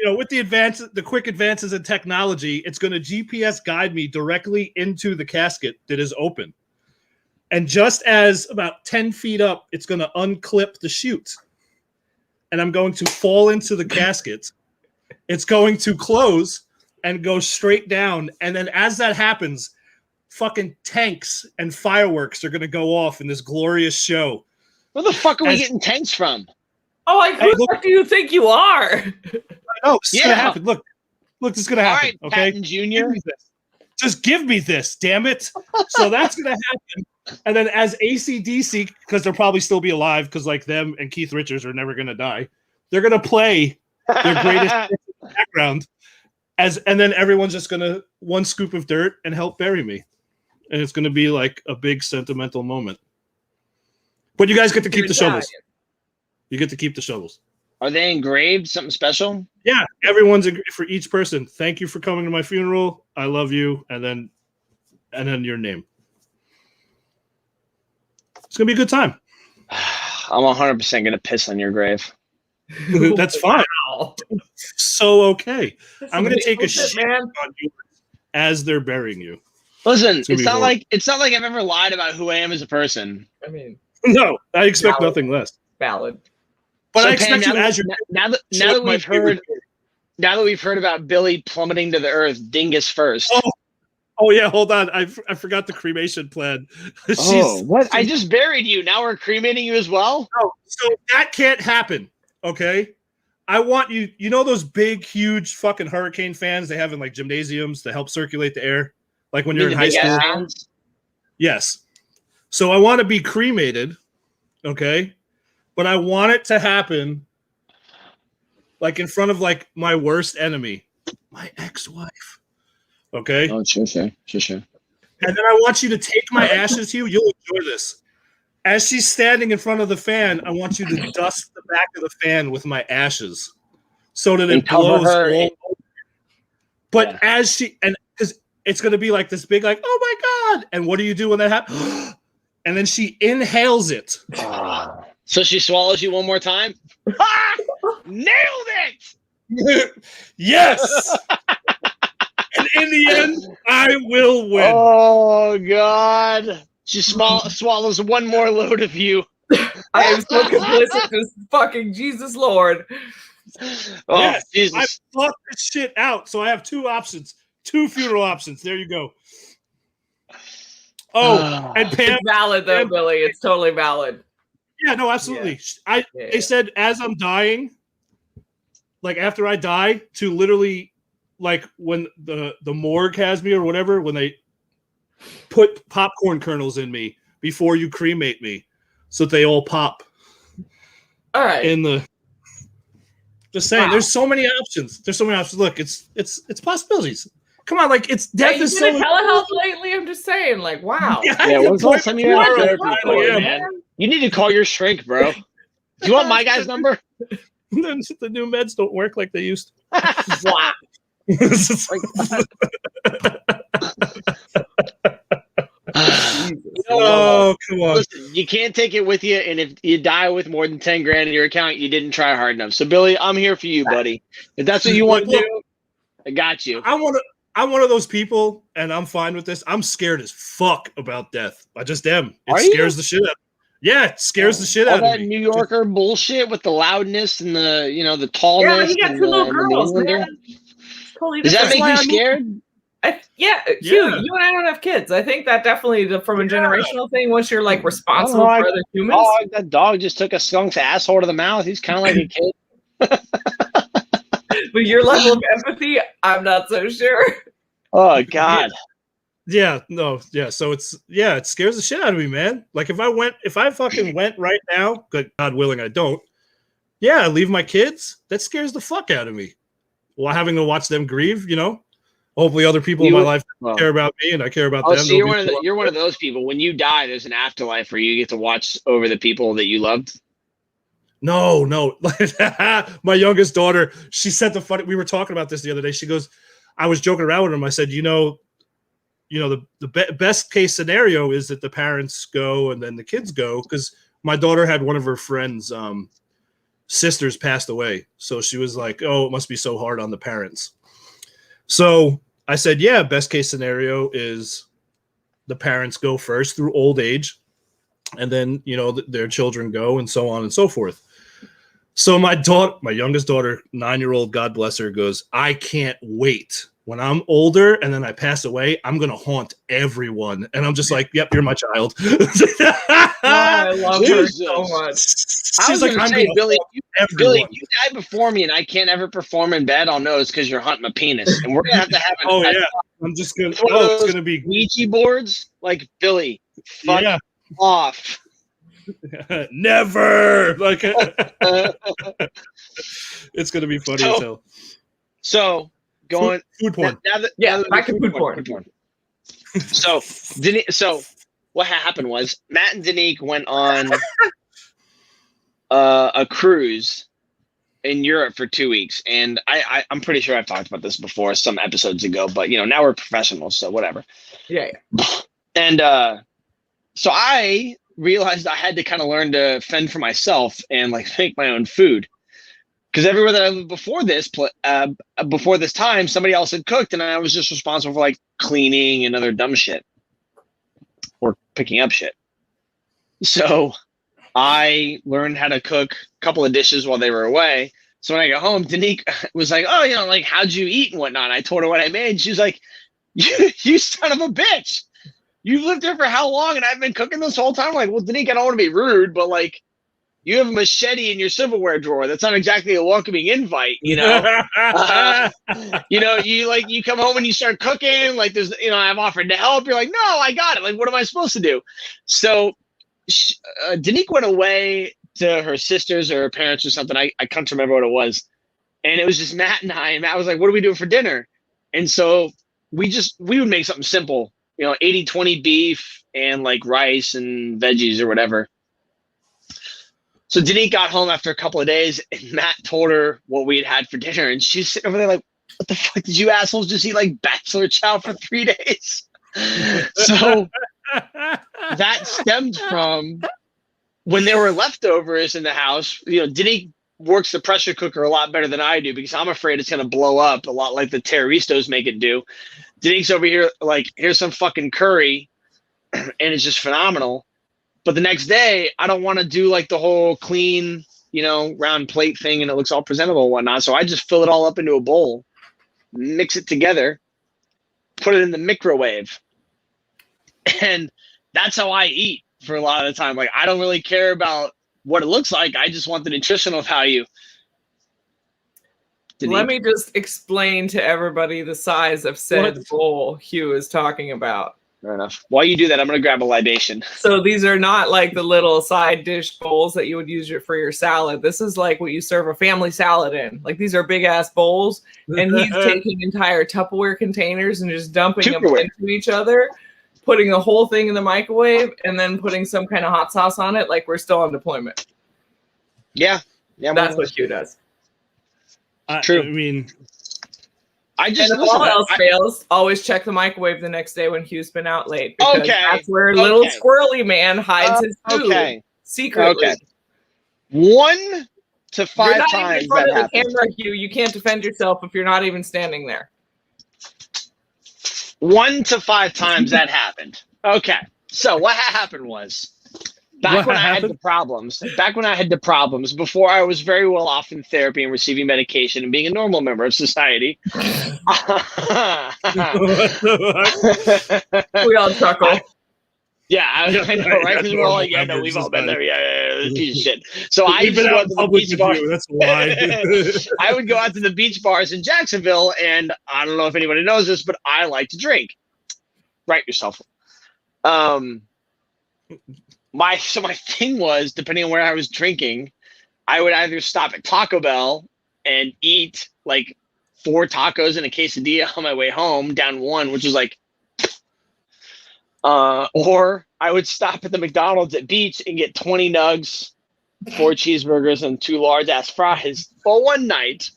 with the quick advances in technology, it's going to GPS guide me directly into the casket that is open. And just as about 10 feet up, it's going to unclip the chute. And I'm going to fall into the casket. It's going to close and go straight down. And then as that happens, fucking tanks and fireworks are going to go off in this glorious show. Where the fuck are we getting tanks from? Oh, who the fuck do you think you are? No, this is going to happen. Look, this is going to happen. All right, okay, Patton Jr. Just give me this, damn it. So that's going to happen. And then as AC/DC, because they'll probably still be alive, because like them and Keith Richards are never going to die. They're gonna play their greatest hits in the background, and then everyone's just gonna one scoop of dirt and help bury me, and it's gonna be like a big sentimental moment. But you guys get to keep the shovels. You get to keep the shovels. Are they engraved? Something special? Yeah, everyone's for each person. Thank you for coming to my funeral. I love you, and then your name. It's gonna be a good time. I'm 100% gonna piss on your grave. That's fine. Wow. So okay. I'm gonna take a shit, shit on you as they're burying you. Listen, it's not like I've ever lied about who I am as a person. I mean, no, I expect nothing less. Valid. But so I expect Pam, you as your now that we've heard about Billy plummeting to the earth, dingus first. Oh yeah, hold on. I forgot the cremation plan. What? I just buried you. Now we're cremating you as well? No, so that can't happen. Okay. I want you, you know those big, huge fucking hurricane fans they have in like gymnasiums to help circulate the air? Like when you're in high school? Yes. So I want to be cremated, okay? But I want it to happen like in front of like my worst enemy, my ex-wife. Okay? Oh, sure. And then I want you to take my ashes, Hugh. You'll enjoy this. As she's standing in front of the fan, I want you to dust the back of the fan with my ashes so that it blows all over. But as she, and because it's going to be like this big, like, oh my God. And what do you do when that happens? And then she inhales it. So she swallows you one more time? Nailed it! Yes! And in the end, I will win. Oh, God. She swallows one more load of you. I am so complicit to fucking Jesus Lord. Oh, yes, Jesus. I fucked this shit out. So I have two options. Two funeral options. There you go. Oh, and Pam. It's valid, though, Pam, Billy. It's totally valid. Yeah, no, absolutely. Yeah. They said as I'm dying, like after I die, to literally, like when the morgue has me or whatever, when they put popcorn kernels in me before you cremate me, so that they all pop. All right. In the. Just saying, there's so many options. Look, it's possibilities. Come on, like it's death is so. Telehealth lately. I'm just saying, like, wow. Yeah, when's the last time you had therapy, man? You need to call your shrink, bro. Do you want my guy's number? The new meds don't work like they used to. Wow. Oh, come on. Listen, you can't take it with you, and if you die with more than 10 grand in your account, you didn't try hard enough. So, Billy, I'm here for you, buddy. If that's what you want to do, I got you. I'm one of those people, and I'm fine with this. I'm scared as fuck about death. I just am. It scares the shit out of me. Yeah, it scares the shit out of me. All that New Yorker bullshit with the loudness and the tallness. Yeah, you got two little girls, man. Totally does that make you scared? Hugh, you and I don't have kids. I think that definitely from a generational thing, once you're like responsible for other humans. Oh, that dog just took a skunk's asshole to the mouth. He's kind of like a kid. But your level of empathy, I'm not so sure. Oh, God. Yeah, no, yeah. So it scares the shit out of me, man. Like if I fucking went right now, God willing, I don't. Yeah, I leave my kids. That scares the fuck out of me. Well, having to watch them grieve, Hopefully, other people in my life care about me, and I care about them. So you're one of those people. When you die, there's an afterlife where you get to watch over the people that you loved. No. My youngest daughter, she said we were talking about this the other day. She goes, I was joking around with him. I said, the best case scenario is that the parents go and then the kids go, because my daughter had one of her friends' sisters passed away. So she was like, oh, it must be so hard on the parents. So I said, yeah, best case scenario is the parents go first through old age, and then, their children go, and so on and so forth. So my youngest daughter, 9-year-old, God bless her, goes, I can't wait. When I'm older and then I pass away, I'm going to haunt everyone. And I'm just like, yep, you're my child. I love her so much. She's like, Billy, if you die before me and I can't ever perform in bed, I'll know it's because you're hunting my penis. And we're going to have I'm just going to, it's going to be Ouija boards. Like, Billy, fuck off. Never. Like, it's gonna be funny as hell. So going food porn. Back to food porn. So what happened was Matt and Danique went on a cruise in Europe for 2 weeks, and I'm pretty sure I've talked about this before some episodes ago, but now we're professionals, so whatever. Yeah. And so I realized I had to kind of learn to fend for myself and like make my own food, because everywhere that I lived before this time, somebody else had cooked, and I was just responsible for like cleaning and other dumb shit or picking up shit. So I learned how to cook a couple of dishes while they were away. So when I got home, Danique was like, "Oh, like how'd you eat and whatnot?" I told her what I made. She was like, "You son of a bitch! You've lived here for how long? And I've been cooking this whole time." I'm like, "Well, Danique, I don't want to be rude, but like, you have a machete in your silverware drawer. That's not exactly a welcoming invite, you come home and you start cooking. Like, there's, I've offered to help. You're like, no, I got it. Like, what am I supposed to do?" So Danique went away to her sisters or her parents or something. I can't remember what it was. And it was just Matt and I. And Matt was like, "What are we doing for dinner?" And so we would make something simple, 80-20 beef and like rice and veggies or whatever. So Danique got home after a couple of days, and Matt told her what we had for dinner. And she's sitting over there like, "What the fuck did you assholes just eat like bachelor chow for 3 days?" So that stemmed from when there were leftovers in the house. Danique works the pressure cooker a lot better than I do, because I'm afraid it's going to blow up a lot like the terroristas make it do. Danique's over here like, "Here's some fucking curry," and it's just phenomenal. But the next day, I don't want to do like the whole clean, round plate thing, and it looks all presentable and whatnot. So I just fill it all up into a bowl, mix it together, put it in the microwave. And that's how I eat for a lot of the time. Like, I don't really care about what it looks like. I just want the nutritional value. Let me just explain to everybody the size of said bowl Hugh is talking about. Fair enough. While you do that, I'm going to grab a libation. So these are not like the little side dish bowls that you would use for your salad. This is like what you serve a family salad in. Like, these are big ass bowls, and he's taking entire Tupperware containers and just dumping them into each other, putting the whole thing in the microwave, and then putting some kind of hot sauce on it like we're still on deployment. Yeah. That's what Hugh does. True. I mean, and if all else fails, always check the microwave the next day when Hugh's been out late. Because that's where little squirrely man hides his food secretly. 1 to 5 you're not times even in front that of the camera, Hugh. You can't defend yourself if you're not even standing there. 1 to 5 times that happened. Okay. So what happened was, back when I had the problems, before I was very well off in therapy and receiving medication and being a normal member of society. We all chuckle. Yeah, I know, right? Because we're all like, "Yeah, no, we've all been there. Yeah, piece of shit." So I used to go out to the beach bar. That's why. I would go out to the beach bars in Jacksonville, and I don't know if anybody knows this, but I like to drink. Write yourself. My thing was, depending on where I was drinking, I would either stop at Taco Bell and eat like 4 tacos and a quesadilla on my way home, down one, which was like, or I would stop at the McDonald's at Beach and get 20 nugs, 4 cheeseburgers, and 2 large ass fries for one night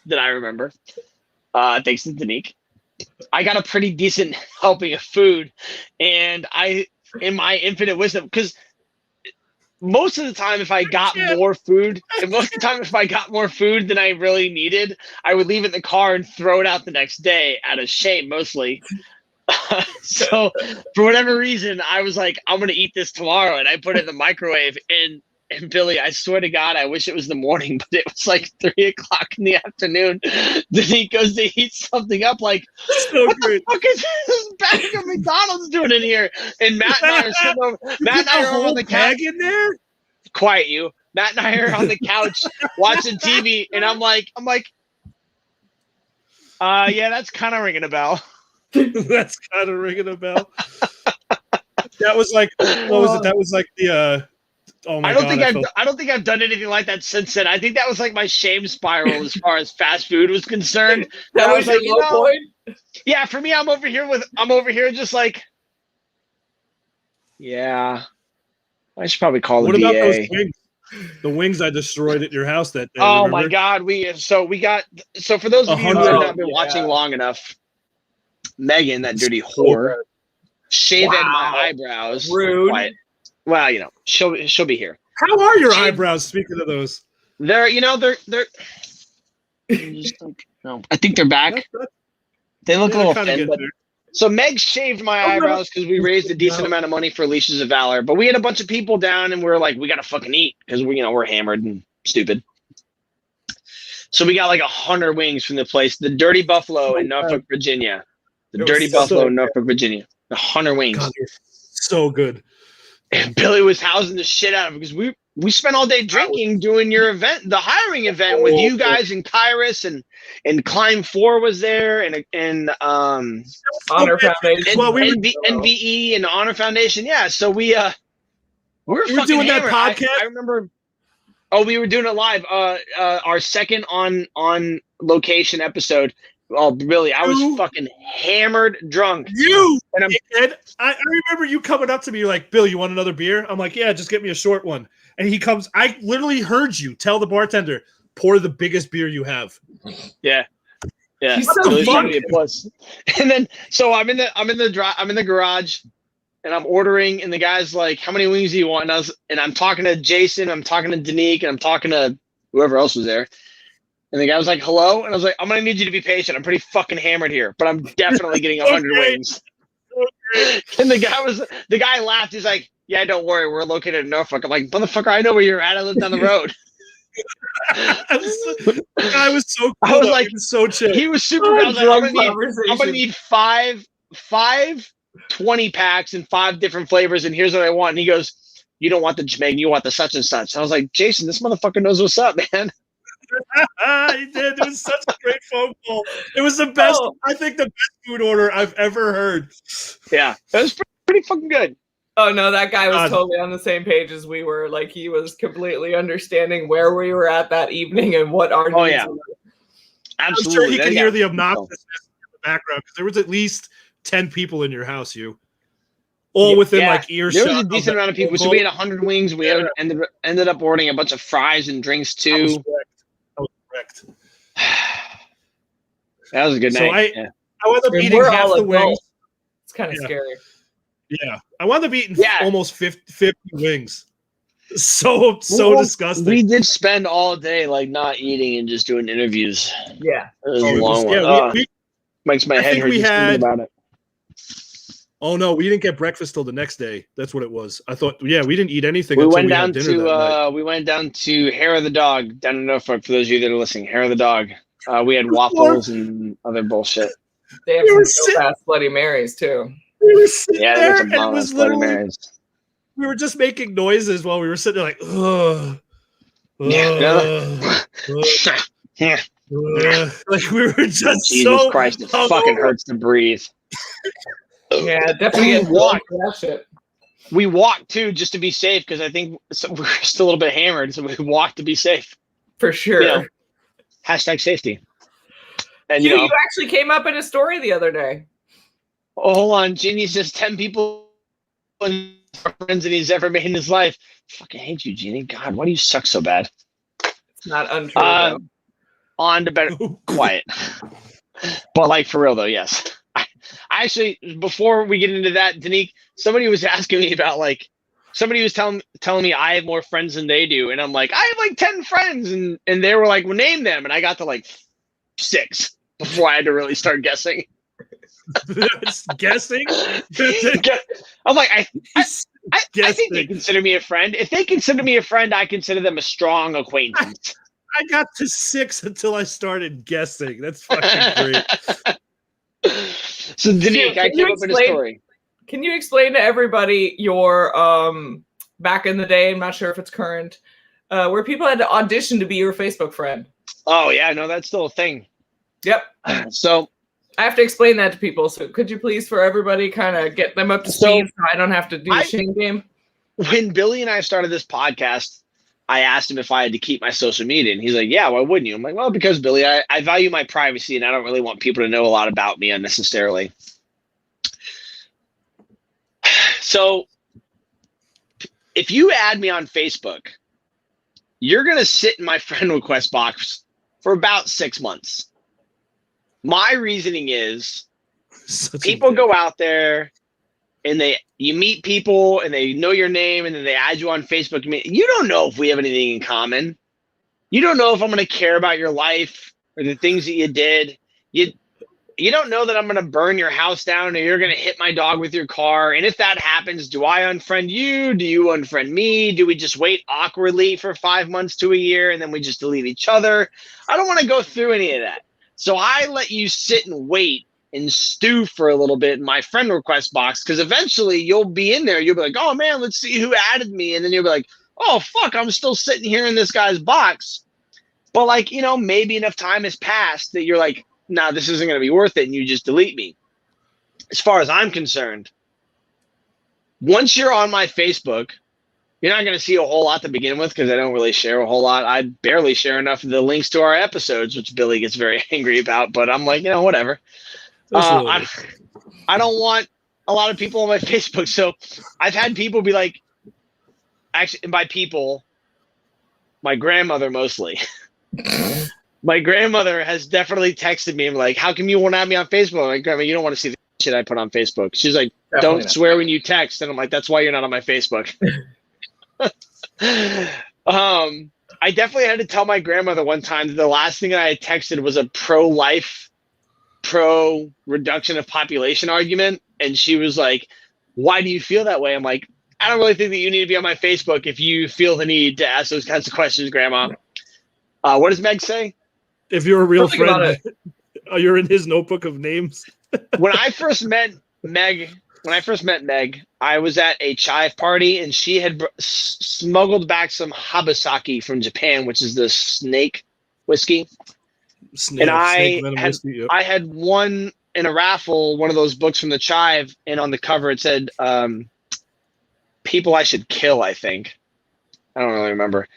that I remember. Thanks to Danique. I got a pretty decent helping of food, and in my infinite wisdom, because most of the time if I got more food than I really needed, I would leave it in the car and throw it out the next day out of shame mostly. So for whatever reason, I was like, "I'm gonna eat this tomorrow," and I put it in the microwave. And Billy, I swear to God, I wish it was the morning, but it was like 3:00 in the afternoon. Then he goes to heat something up, like, "What the fuck is this bag of McDonald's doing in here?" And Matt and I are sitting over. Matt and I are on the couch. In there? Quiet you. Matt and I are on the couch watching TV, and I'm like, yeah, that's kind of ringing a bell. That's kind of ringing a bell. That was like, what was it? That was like the Oh my I don't god! think I don't think I've done anything like that since then. I think that was like my shame spiral as far as fast food was concerned. That I was your like, low point. yeah, for me, I'm over here just like, yeah, I should probably call What the about those VA. wings? The wings I destroyed at your house that day. Oh remember? my god, so for those of you who have not been watching long enough, Megan, that dirty whore, shaved my eyebrows. Rude. Quiet. Well, you know, she'll be here. How are your eyebrows? Speaking of those, they're just like, no. I think they're back. They look a little thin, but so Meg shaved my eyebrows because we raised a decent amount of money for Leashes of Valor. But we had a bunch of people down, and we were like, we gotta fucking eat because we're hammered and stupid. So we got like 100 wings from the place, the Dirty Buffalo in Norfolk, Virginia. The Dirty Buffalo in Norfolk, Virginia. 100 wings. God, so good. And Billy was housing the shit out of it because we spent all day drinking doing your event, the hiring event with you guys and Kairos and Climb 4 was there and Honor Foundation. Well, NVE and Honor Foundation. Yeah, so we were doing that hammered. podcast. I remember. Oh, we were doing it live. Our second on location episode. Oh, Billy, I was fucking hammered drunk. I remember you coming up to me like, Bill, you want another beer? I'm like, yeah, just get me a short one. And he comes, I literally heard you tell the bartender, pour the biggest beer you have. Yeah. Yeah. He's so funny. And then so I'm in the garage and I'm ordering and the guy's like, how many wings do you want? And I'm talking to Jason, I'm talking to Danique, and I'm talking to whoever else was there. And the guy was like, hello? And I was like, I'm going to need you to be patient. I'm pretty fucking hammered here, but I'm definitely getting 100 wings. And the guy laughed. He's like, yeah, don't worry. We're located in Norfolk. I'm like, motherfucker, I know where you're at. I live down the road. The guy was so cool. I was like, so chill. He was super. I was like, I'm going to need five 20 packs and 5 different flavors. And here's what I want. And he goes, you don't want the Jamaican. You want the such and such. And I was like, Jason, this motherfucker knows what's up, man. He did. It was such a great phone call. It was the best. I think the best food order I've ever heard. Yeah, it was pretty fucking good. Oh no, that guy was totally on the same page as we were. Like he was completely understanding where we were at that evening and what our needs were. Absolutely. I'm sure he could hear the obnoxiousness in the background because there was at least 10 people in your house, you. All within like earshot. There was a decent amount of people. So we had 100 wings. We ended up ordering a bunch of fries and drinks too. I was correct. That was a good night. I wound up eating half the wings. It's kind of scary. Yeah. I wound up eating almost 50 wings. So disgusting. We did spend all day like not eating and just doing interviews. Yeah. It was a long one. Makes my head hurt just thinking about it. Oh no, we didn't get breakfast till the next day. That's what it was. I thought, we didn't eat anything. We until went we down had dinner that night. We went down to Hair of the Dog down in Norfolk. For those of you that are listening, Hair of the Dog. We had waffles and other bullshit. They have some fast Bloody Marys too. We were sitting there and it was literally. We were just making noises while we were sitting there, like, ugh. Like we were just Jesus Christ! It fucking hurts to breathe. Yeah, definitely. We walked too, just to be safe, because I think we're still a little bit hammered, so we walked to be safe. For sure. You know, #safety. And you actually came up in a story the other day. Oh, hold on, Jeannie says 10 people and friends that he's ever made in his life. I fucking hate you, Jeannie. God, why do you suck so bad? It's not untrue. On to better quiet. But like for real though, yes. I actually, before we get into that, Danique, somebody was asking me about somebody was telling me I have more friends than they do, and I'm like, I have like 10 friends, and they were like, well, name them, and I got to like 6 before I had to really start guessing. Guessing? I'm like, I think they consider me a friend. If they consider me a friend, I consider them a strong acquaintance. I got to 6 until I started guessing. That's fucking great. So, Danique, I came up with a story. Can you explain to everybody your back in the day? I'm not sure if it's current, where people had to audition to be your Facebook friend. Oh yeah, no, that's still a thing. Yep. So I have to explain that to people. So could you please, for everybody, kind of get them up to speed, so I don't have to do the shame game? when Billy and I started this podcast, I asked him if I had to keep my social media, and he's like, "Yeah, why wouldn't you?" I'm like, "Well, because Billy, I value my privacy, and I don't really want people to know a lot about me unnecessarily." So, if you add me on Facebook, you're gonna sit in my friend request box for about 6 months. My reasoning is, people go out there and you meet people and they know your name and then they add you on Facebook. You don't know if we have anything in common. You don't know if I'm going to care about your life or the things that you did. You don't know that I'm going to burn your house down or you're going to hit my dog with your car. And if that happens, do I unfriend you? Do you unfriend me? Do we just wait awkwardly for 5 months to a year and then we just delete each other? I don't want to go through any of that. So I let you sit and wait and stew for a little bit in my friend request box, because eventually you'll be in there. You'll be like, "Oh man, let's see who added me," and then you'll be like, "Oh fuck, I'm still sitting here in this guy's box." But like, maybe enough time has passed that you're like, "Nah, this isn't going to be worth it," and you just delete me. As far as I'm concerned, once you're on my Facebook, you're not going to see a whole lot to begin with, because I don't really share a whole lot. I barely share enough of the links to our episodes, which Billy gets very angry about, but I'm like, whatever. I don't want a lot of people on my Facebook. So I've had people be like, actually, and by people, my grandmother mostly. My grandmother has definitely texted me and like, "How come you won't have me on Facebook?" I'm like, "Grandma, you don't want to see the shit I put on Facebook." She's like, Definitely "Don't swear when you text." And I'm like, "That's why you're not on my Facebook." I definitely had to tell my grandmother one time that the last thing that I had texted was a pro-life, pro-reduction of population argument. And she was like, "Why do you feel that way?" I'm like, "I don't really think that you need to be on my Facebook if you feel the need to ask those kinds of questions, Grandma." What does Meg say? If you're a real friend, you're in his notebook of names. When I first met Meg, I was at a chive party and she had smuggled back some Habasaki from Japan, which is the snake whiskey. I had won in a raffle one of those books from the chive, and on the cover it said "People I Should Kill," I think. I don't really remember.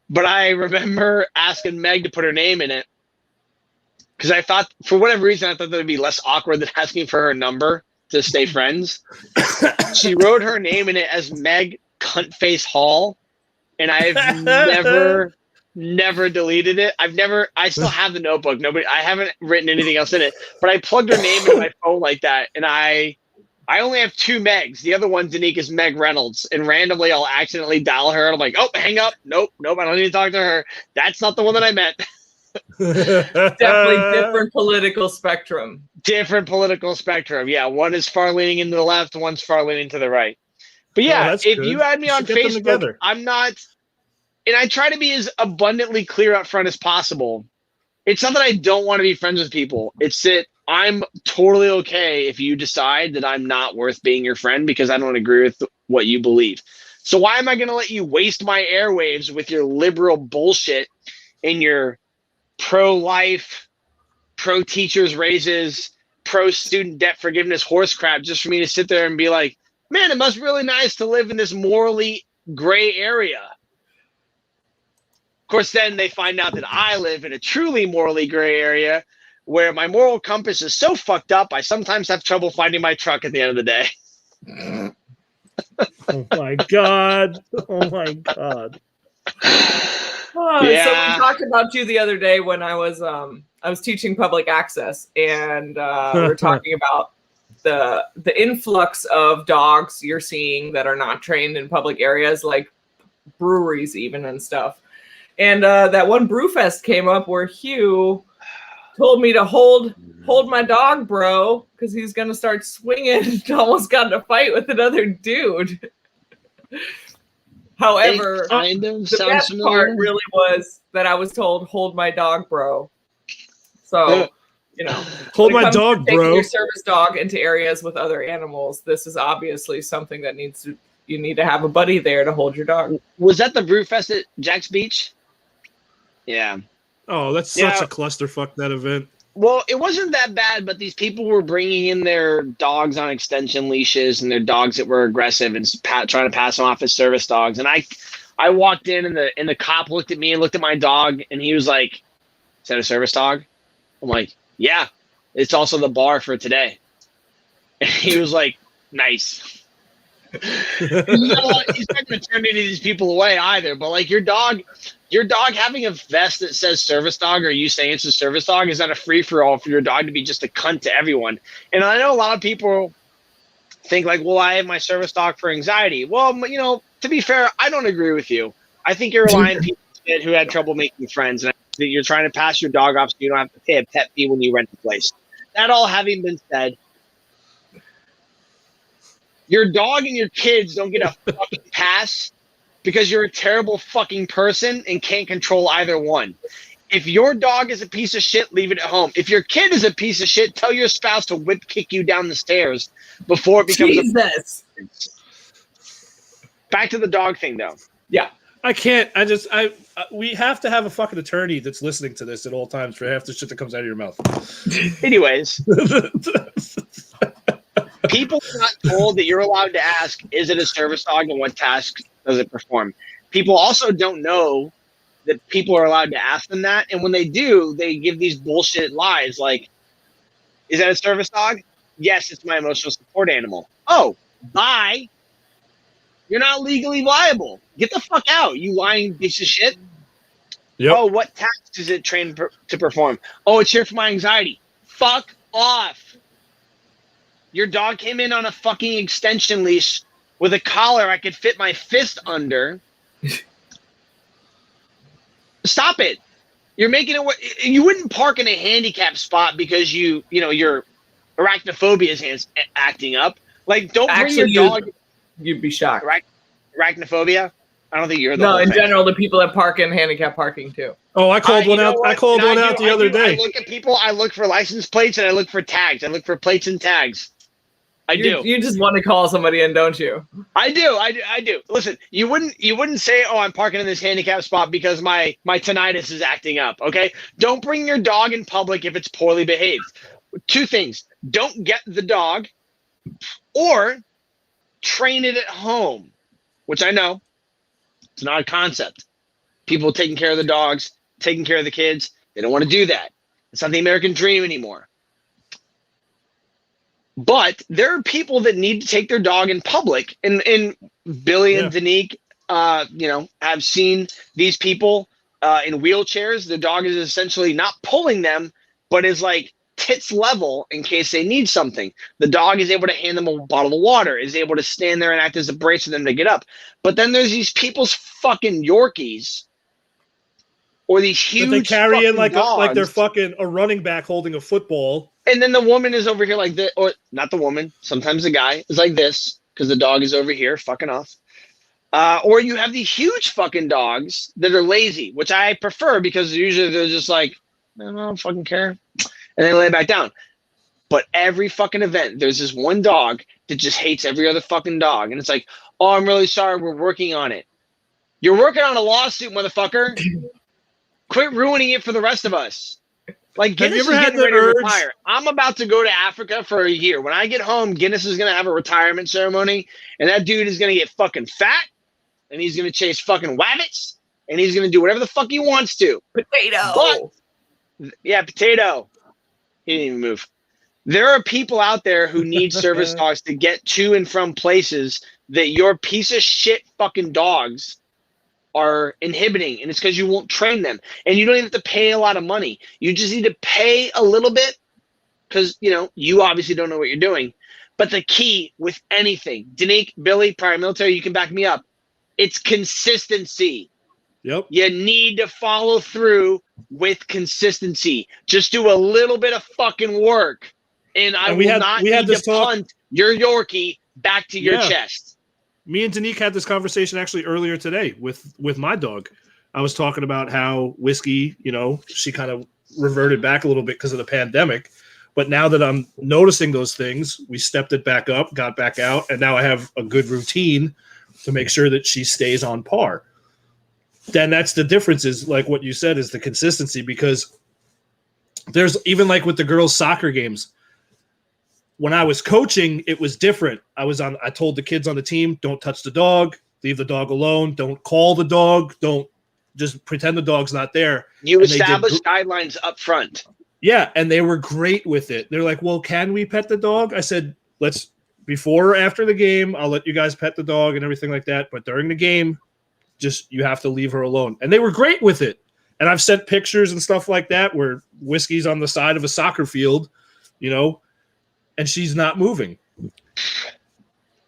But I remember asking Meg to put her name in it, because I thought, for whatever reason, I thought that would be less awkward than asking for her number to stay friends. She wrote her name in it as Meg Cuntface Hall, and I've never deleted it. I still have the notebook. I haven't written anything else in it, but I plugged her name into my phone like that, and I only have 2 Megs. The other one, Danique, is Meg Reynolds, and randomly I'll accidentally dial her, and I'm like, "Oh, hang up. Nope, I don't need to talk to her. That's not the one that I meant." Definitely different political spectrum. Yeah, one is far leaning into the left, one's far leaning to the right. But yeah, if you add me on Facebook, I'm not, and I try to be as abundantly clear up front as possible. It's not that I don't want to be friends with people. It's that I'm totally okay if you decide that I'm not worth being your friend because I don't agree with what you believe. So why am I going to let you waste my airwaves with your liberal bullshit and your pro-life, pro-teachers raises, pro-student debt forgiveness horse crap just for me to sit there and be like, "Man, it must be really nice to live in this morally gray area." Of course, then they find out that I live in a truly morally gray area where my moral compass is so fucked up, I sometimes have trouble finding my truck at the end of the day. Oh my God. Oh my God. Yeah. So we talked about you the other day when I was teaching public access, and we were talking about the influx of dogs you're seeing that are not trained in public areas, like breweries even and stuff. And that one Brewfest came up where Hugh told me to hold my dog, bro, because he's gonna start swinging. Almost got in a fight with another dude. However, the best part really was that I was told, "Hold my dog, bro." So, hold my dog, bro. Taking your service dog into areas with other animals, this is obviously something that you need to have a buddy there to hold your dog. Was that the Brewfest at Jack's Beach? Yeah. Oh, that's such a clusterfuck, that event. Well, it wasn't that bad, but these people were bringing in their dogs on extension leashes and their dogs that were aggressive and trying to pass them off as service dogs. And I walked in and the cop looked at me and looked at my dog and he was like, "Is that a service dog?" I'm like, "Yeah, it's also the bar for today." And he was like, "Nice." He's not going to turn any of these people away either. But like your dog having a vest that says service dog, or you saying it's a service dog, is not a free for all for your dog to be just a cunt to everyone. And I know a lot of people think like, well, I have my service dog for anxiety. Well, you know, to be fair, I don't agree with you. I think you're relying on people who had trouble making friends, and I think that you're trying to pass your dog off so you don't have to pay a pet fee when you rent the place. That all having been said, your dog and your kids don't get a fucking pass because you're a terrible fucking person and can't control either one. If your dog is a piece of shit, leave it at home. If your kid is a piece of shit, tell your spouse to whip kick you down the stairs before it becomes Jesus. Back to the dog thing, though. Yeah. I can't. We have to have a fucking attorney that's listening to this at all times for half the shit that comes out of your mouth. Anyways, people are not told that you're allowed to ask, is it a service dog and what tasks does it perform? People also don't know that people are allowed to ask them that. And when they do, they give these bullshit lies like, is that a service dog? Yes, it's my emotional support animal. Oh, bye. You're not legally liable. Get the fuck out, you lying piece of shit. Yep. Oh, what tasks is it trained to perform? Oh, it's here for my anxiety. Fuck off. Your dog came in on a fucking extension leash with a collar I could fit my fist under. Stop it. You're making it. You wouldn't park in a handicap spot because your arachnophobia is acting up. Like, don't bring your dog. You'd be shocked. Arachnophobia? I don't think you're the No, in general, the people that park in handicap parking too. Oh, I called one out. I called one out the other day. I look at people. I look for license plates and I look for tags. I look for plates and tags. I do. You just want to call somebody in, don't you? I do. I do. Listen, you wouldn't say, "Oh, I'm parking in this handicap spot because my tinnitus is acting up." Okay, don't bring your dog in public if it's poorly behaved. Two things: don't get the dog, or train it at home, which I know it's not a concept. People taking care of the dogs, taking care of the kids, they don't want to do that. It's not the American dream anymore. But there are people that need to take their dog in public, and Billy and Danique, have seen these people in wheelchairs. The dog is essentially not pulling them, but is like tits level in case they need something. The dog is able to hand them a bottle of water, is able to stand there and act as a brace for them to get up. But then there's these people's fucking Yorkies, or these huge that they carry in like they're fucking a running back holding a football. And then the woman is over here like this, or not the woman. Sometimes the guy is like this because the dog is over here fucking off. Or you have these huge fucking dogs that are lazy, which I prefer because usually they're just like, I don't fucking care. And they lay back down. But every fucking event, there's this one dog that just hates every other fucking dog. And it's like, oh, I'm really sorry. We're working on it. You're working on a lawsuit, motherfucker. Quit ruining it for the rest of us. Like, Guinness is getting ready to retire. I'm about to go to Africa for a year. When I get home, Guinness is going to have a retirement ceremony, and that dude is going to get fucking fat, and he's going to chase fucking wabbits, and he's going to do whatever the fuck he wants to. Potato. But, yeah, potato. He didn't even move. There are people out there who need service dogs to get to and from places that your piece of shit fucking dogs are inhibiting, and it's because you won't train them. And you don't even have to pay a lot of money. You just need to pay a little bit because, you obviously don't know what you're doing. But the key with anything, Danique, Billy, prior military, you can back me up. It's consistency. Yep. You need to follow through with consistency. Just do a little bit of fucking work, and I will not need to punt your Yorkie back to your chest. Me and Danique had this conversation actually earlier today with my dog. I was talking about how Whiskey, she kind of reverted back a little bit because of the pandemic. But now that I'm noticing those things, we stepped it back up, got back out, and now I have a good routine to make sure that she stays on par. Then that's the difference is like what you said is the consistency, because there's even like with the girls' soccer games. When I was coaching, it was different. I told the kids on the team, don't touch the dog, leave the dog alone, don't call the dog, don't just pretend the dog's not there. You establish guidelines up front. Yeah, and they were great with it. They're like, well, can we pet the dog? I said, before or after the game, I'll let you guys pet the dog and everything like that. But during the game, you have to leave her alone. And they were great with it. And I've sent pictures and stuff like that where Whiskey's on the side of a soccer field, and she's not moving.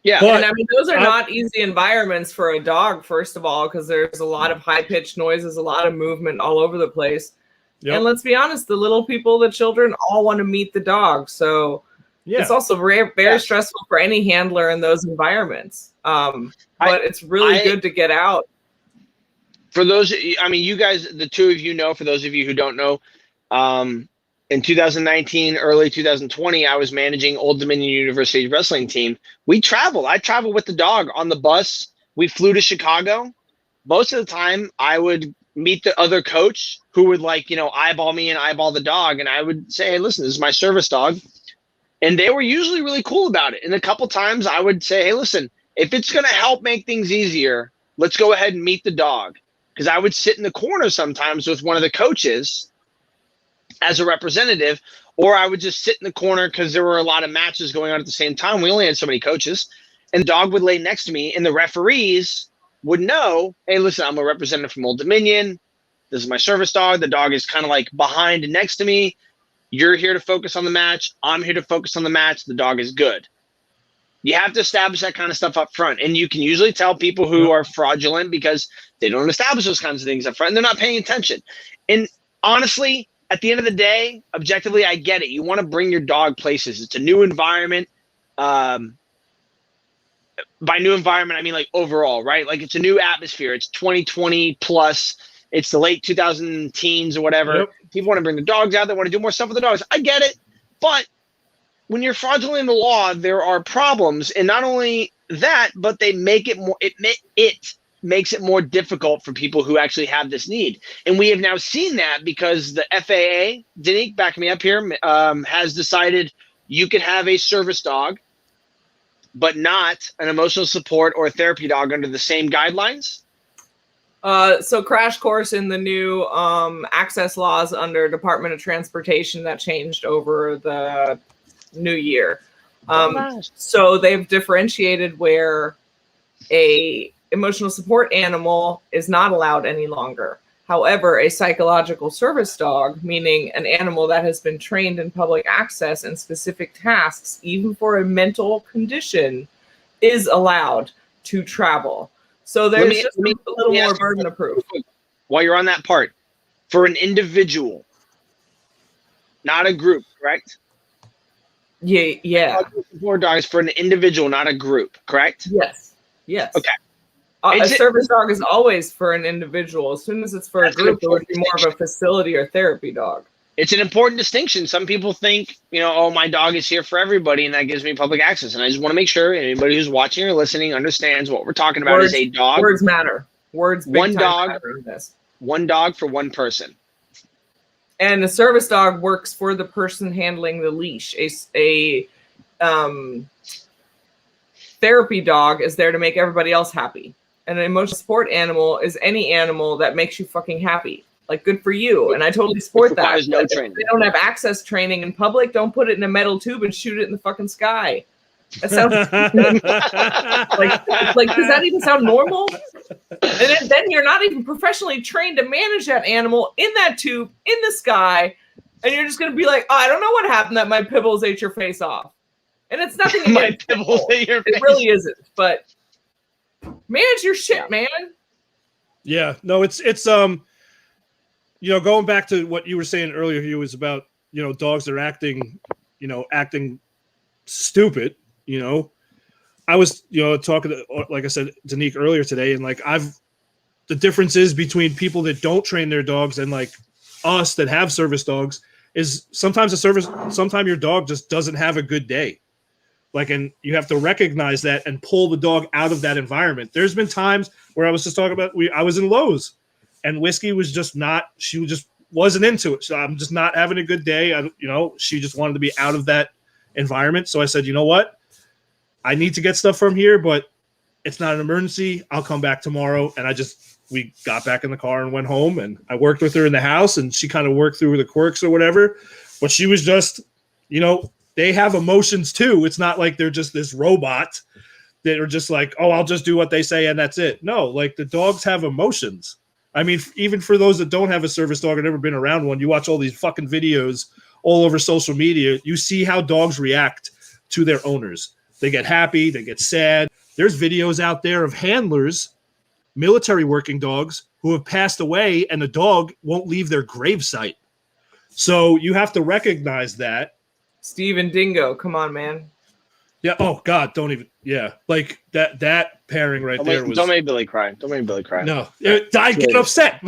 Yeah. But, and I mean, those are not easy environments for a dog, first of all, because there's a lot of high-pitched noises, a lot of movement all over the place. Yep. And let's be honest, the little people, the children, all want to meet the dog. So it's also very stressful for any handler in those environments. But it's really good to get out. For those, you guys, the two of you know, for those of you who don't know, in 2019, early 2020, I was managing Old Dominion University wrestling team. We traveled. I traveled with the dog on the bus. We flew to Chicago. Most of the time, I would meet the other coach who would eyeball me and eyeball the dog. And I would say, hey, listen, this is my service dog. And they were usually really cool about it. And a couple times I would say, hey, listen, if it's going to help make things easier, let's go ahead and meet the dog. Because I would sit in the corner sometimes with one of the coaches as a representative, or I would just sit in the corner because there were a lot of matches going on at the same time. We only had so many coaches, and the dog would lay next to me, and the referees would know, hey, listen, I'm a representative from Old Dominion. This is my service dog. The dog is kind of like behind and next to me. You're here to focus on the match. I'm here to focus on the match. The dog is good. You have to establish that kind of stuff up front. And you can usually tell people who are fraudulent because they don't establish those kinds of things up front and they're not paying attention. And honestly, at the end of the day, objectively, I get it. You want to bring your dog places. It's a new environment. By new environment, I mean like overall, right? Like it's a new atmosphere. It's 2020 plus. It's the late 2000 teens or whatever. Yep. People want to bring the dogs out. They want to do more stuff with the dogs. I get it. But when you're fraudulent in the law, there are problems. And not only that, but they make it more, it makes it more difficult for people who actually have this need. And we have now seen that because the FAA, Danique, back me up here, has decided you can have a service dog, but not an emotional support or a therapy dog under the same guidelines. So crash course in the new access laws under Department of Transportation that changed over the new year. So they've differentiated where a emotional support animal is not allowed any longer. However, a psychological service dog, meaning an animal that has been trained in public access and specific tasks, even for a mental condition, is allowed to travel. So there's just a little more burden of proof. While you're on that part, for an individual, not a group, correct? Yeah. Support dogs for an individual, not a group, correct? Yes. Okay. A service dog is always for an individual. As soon as it's for a group, it would be more of a facility or therapy dog. It's an important distinction. Some people think, oh, my dog is here for everybody, and that gives me public access. And I just want to make sure anybody who's watching or listening understands what we're talking about is a dog. Words matter. Words big one time dog, matter in this. One dog for one person. And a service dog works for the person handling the leash. A therapy dog is there to make everybody else happy. And an emotional support animal is any animal that makes you fucking happy. Like, good for you. And I totally support that. No training. If they don't have access training in public, don't put it in a metal tube and shoot it in the fucking sky. That sounds like does that even sound normal? And then you're not even professionally trained to manage that animal in that tube in the sky, and you're just gonna be like, oh, I don't know what happened that my pibbles ate your face off. And it's nothing against pibbles ate your face. It really isn't. But manage your shit, man. Yeah, no, it's going back to what you were saying earlier, Hugh, was about, dogs that are acting stupid. I was, talking to, like I said, Danique earlier today, and the differences between people that don't train their dogs and like us that have service dogs is sometimes your dog just doesn't have a good day. And you have to recognize that and pull the dog out of that environment. There's been times where I was just talking about, I was in Lowe's and Whiskey was just not, she just wasn't into it. So I'm just not having a good day. She just wanted to be out of that environment. So I said, you know what? I need to get stuff from here, but it's not an emergency. I'll come back tomorrow. And we got back in the car and went home, and I worked with her in the house, and she kind of worked through the quirks or whatever. But she was just, they have emotions too. It's not like they're just this robot that are just like, oh, I'll just do what they say and that's it. No, like the dogs have emotions. I mean, even for those that don't have a service dog or never been around one, you watch all these fucking videos all over social media. You see how dogs react to their owners. They get happy, they get sad. There's videos out there of handlers, military working dogs, who have passed away, and the dog won't leave their gravesite. So you have to recognize that. Steve and Dingo, come on, man. Yeah. Oh God, don't even. Yeah, like that pairing right there was. Don't make Billy cry. Don't make Billy cry. No, I get upset.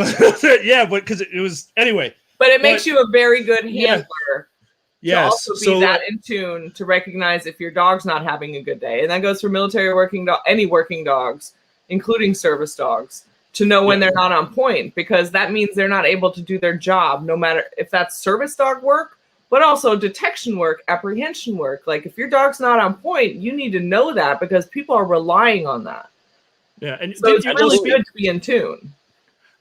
Yeah, but because it was anyway. But it makes you a very good handler. Yeah. To also be that in tune to recognize if your dog's not having a good day, and that goes for military working any working dogs, including service dogs, to know when they're not on point, because that means they're not able to do their job, no matter if that's service dog work, but also detection work, apprehension work. Like if your dog's not on point, you need to know that, because people are relying on that. Yeah, and so it's really good to be in tune.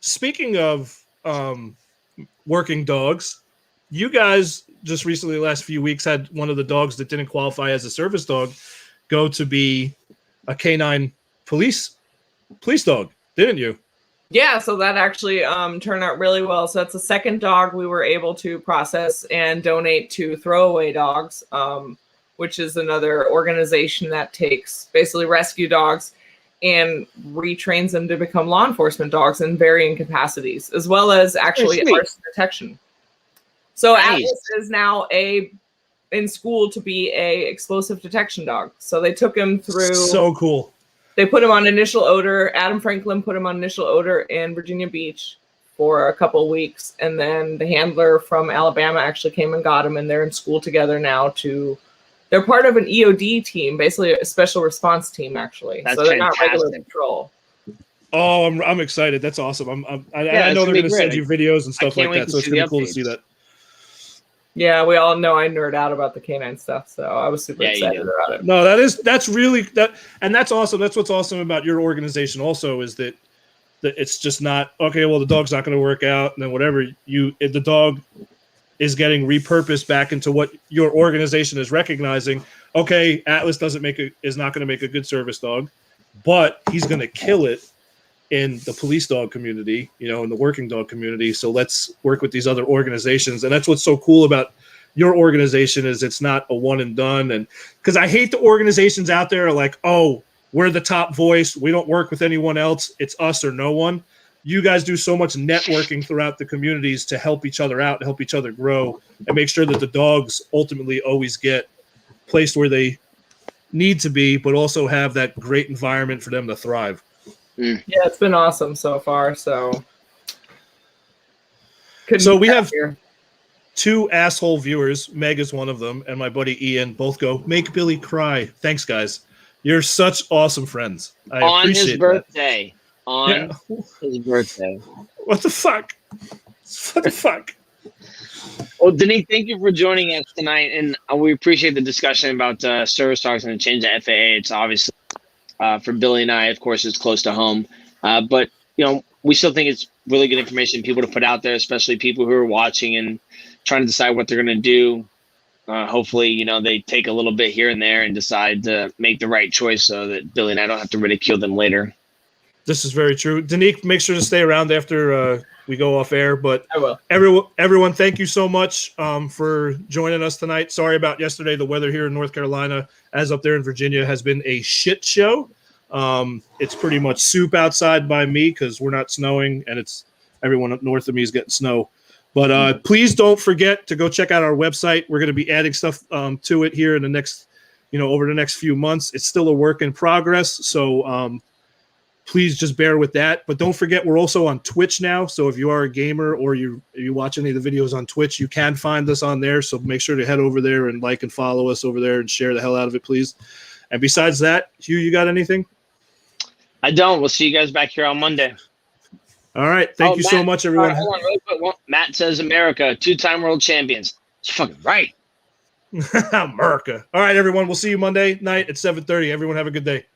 Speaking of working dogs, you guys just recently, the last few weeks, had one of the dogs that didn't qualify as a service dog go to be a canine police dog, didn't you? Yeah, so that actually turned out really well. So that's the second dog we were able to process and donate to Throwaway Dogs, which is another organization that takes basically rescue dogs and retrains them to become law enforcement dogs in varying capacities, as well as actually arson detection. So Atlas is now in school to be a explosive detection dog. So they took him through. So cool. They put him on initial odor. Adam Franklin put him on initial odor in Virginia Beach for a couple of weeks. And then the handler from Alabama actually came and got him, and they're in school together now they're part of an EOD team, basically a special response team, actually. That's so they're fantastic. not regular patrol. Oh, I'm excited. That's awesome. I know they're going to send you videos and stuff like that. So it's going to be cool to see that. Yeah, we all know I nerd out about the canine stuff, so I was super excited about it. No, that's really and that's awesome. That's what's awesome about your organization also, is that it's just not okay. Well, the dog's not going to work out, and then whatever if the dog is getting repurposed back into what your organization is recognizing. Okay, Atlas is not going to make a good service dog, but he's going to kill it in the police dog community, in the working dog community. So let's work with these other organizations. And that's what's so cool about your organization, is it's not a one and done. And because I hate the organizations out there are like, oh, we're the top voice, we don't work with anyone else, it's us or no one. You guys do so much networking throughout the communities to help each other out, help each other grow, and make sure that the dogs ultimately always get placed where they need to be, but also have that great environment for them to thrive. Yeah, it's been awesome so far. So we have two asshole viewers. Meg is one of them, and my buddy Ian both go, make Billy cry. Thanks, guys. You're such awesome friends. I appreciate his birthday. That. On his birthday. What the fuck? What the fuck? Well, Denise, thank you for joining us tonight, and we appreciate the discussion about service dogs and the change to FAA. It's obviously for Billy and I, of course, it's close to home. But, we still think it's really good information for people to put out there, especially people who are watching and trying to decide what they're going to do. Hopefully, they take a little bit here and there and decide to make the right choice so that Billy and I don't have to ridicule them later. This is very true. Danique, make sure to stay around after we go off air. But I will. Everyone, thank you so much for joining us tonight. Sorry about yesterday. The weather here in North Carolina, as up there in Virginia, has been a shit show. It's pretty much soup outside by me because we're not snowing, and it's everyone up north of me is getting snow. But please don't forget to go check out our website. We're going to be adding stuff to it here in the next, over the next few months. It's still a work in progress, so please just bear with that. But don't forget, we're also on Twitch now. So if you are a gamer or you watch any of the videos on Twitch, you can find us on there. So make sure to head over there and like and follow us over there and share the hell out of it, please. And besides that, Hugh, you got anything? I don't. We'll see you guys back here on Monday. All right. Thank you so Matt, much, everyone. hold on really quick. Matt says America, 2-time world champions. It's fucking right. America. All right, everyone. We'll see you Monday night at 7:30. Everyone have a good day.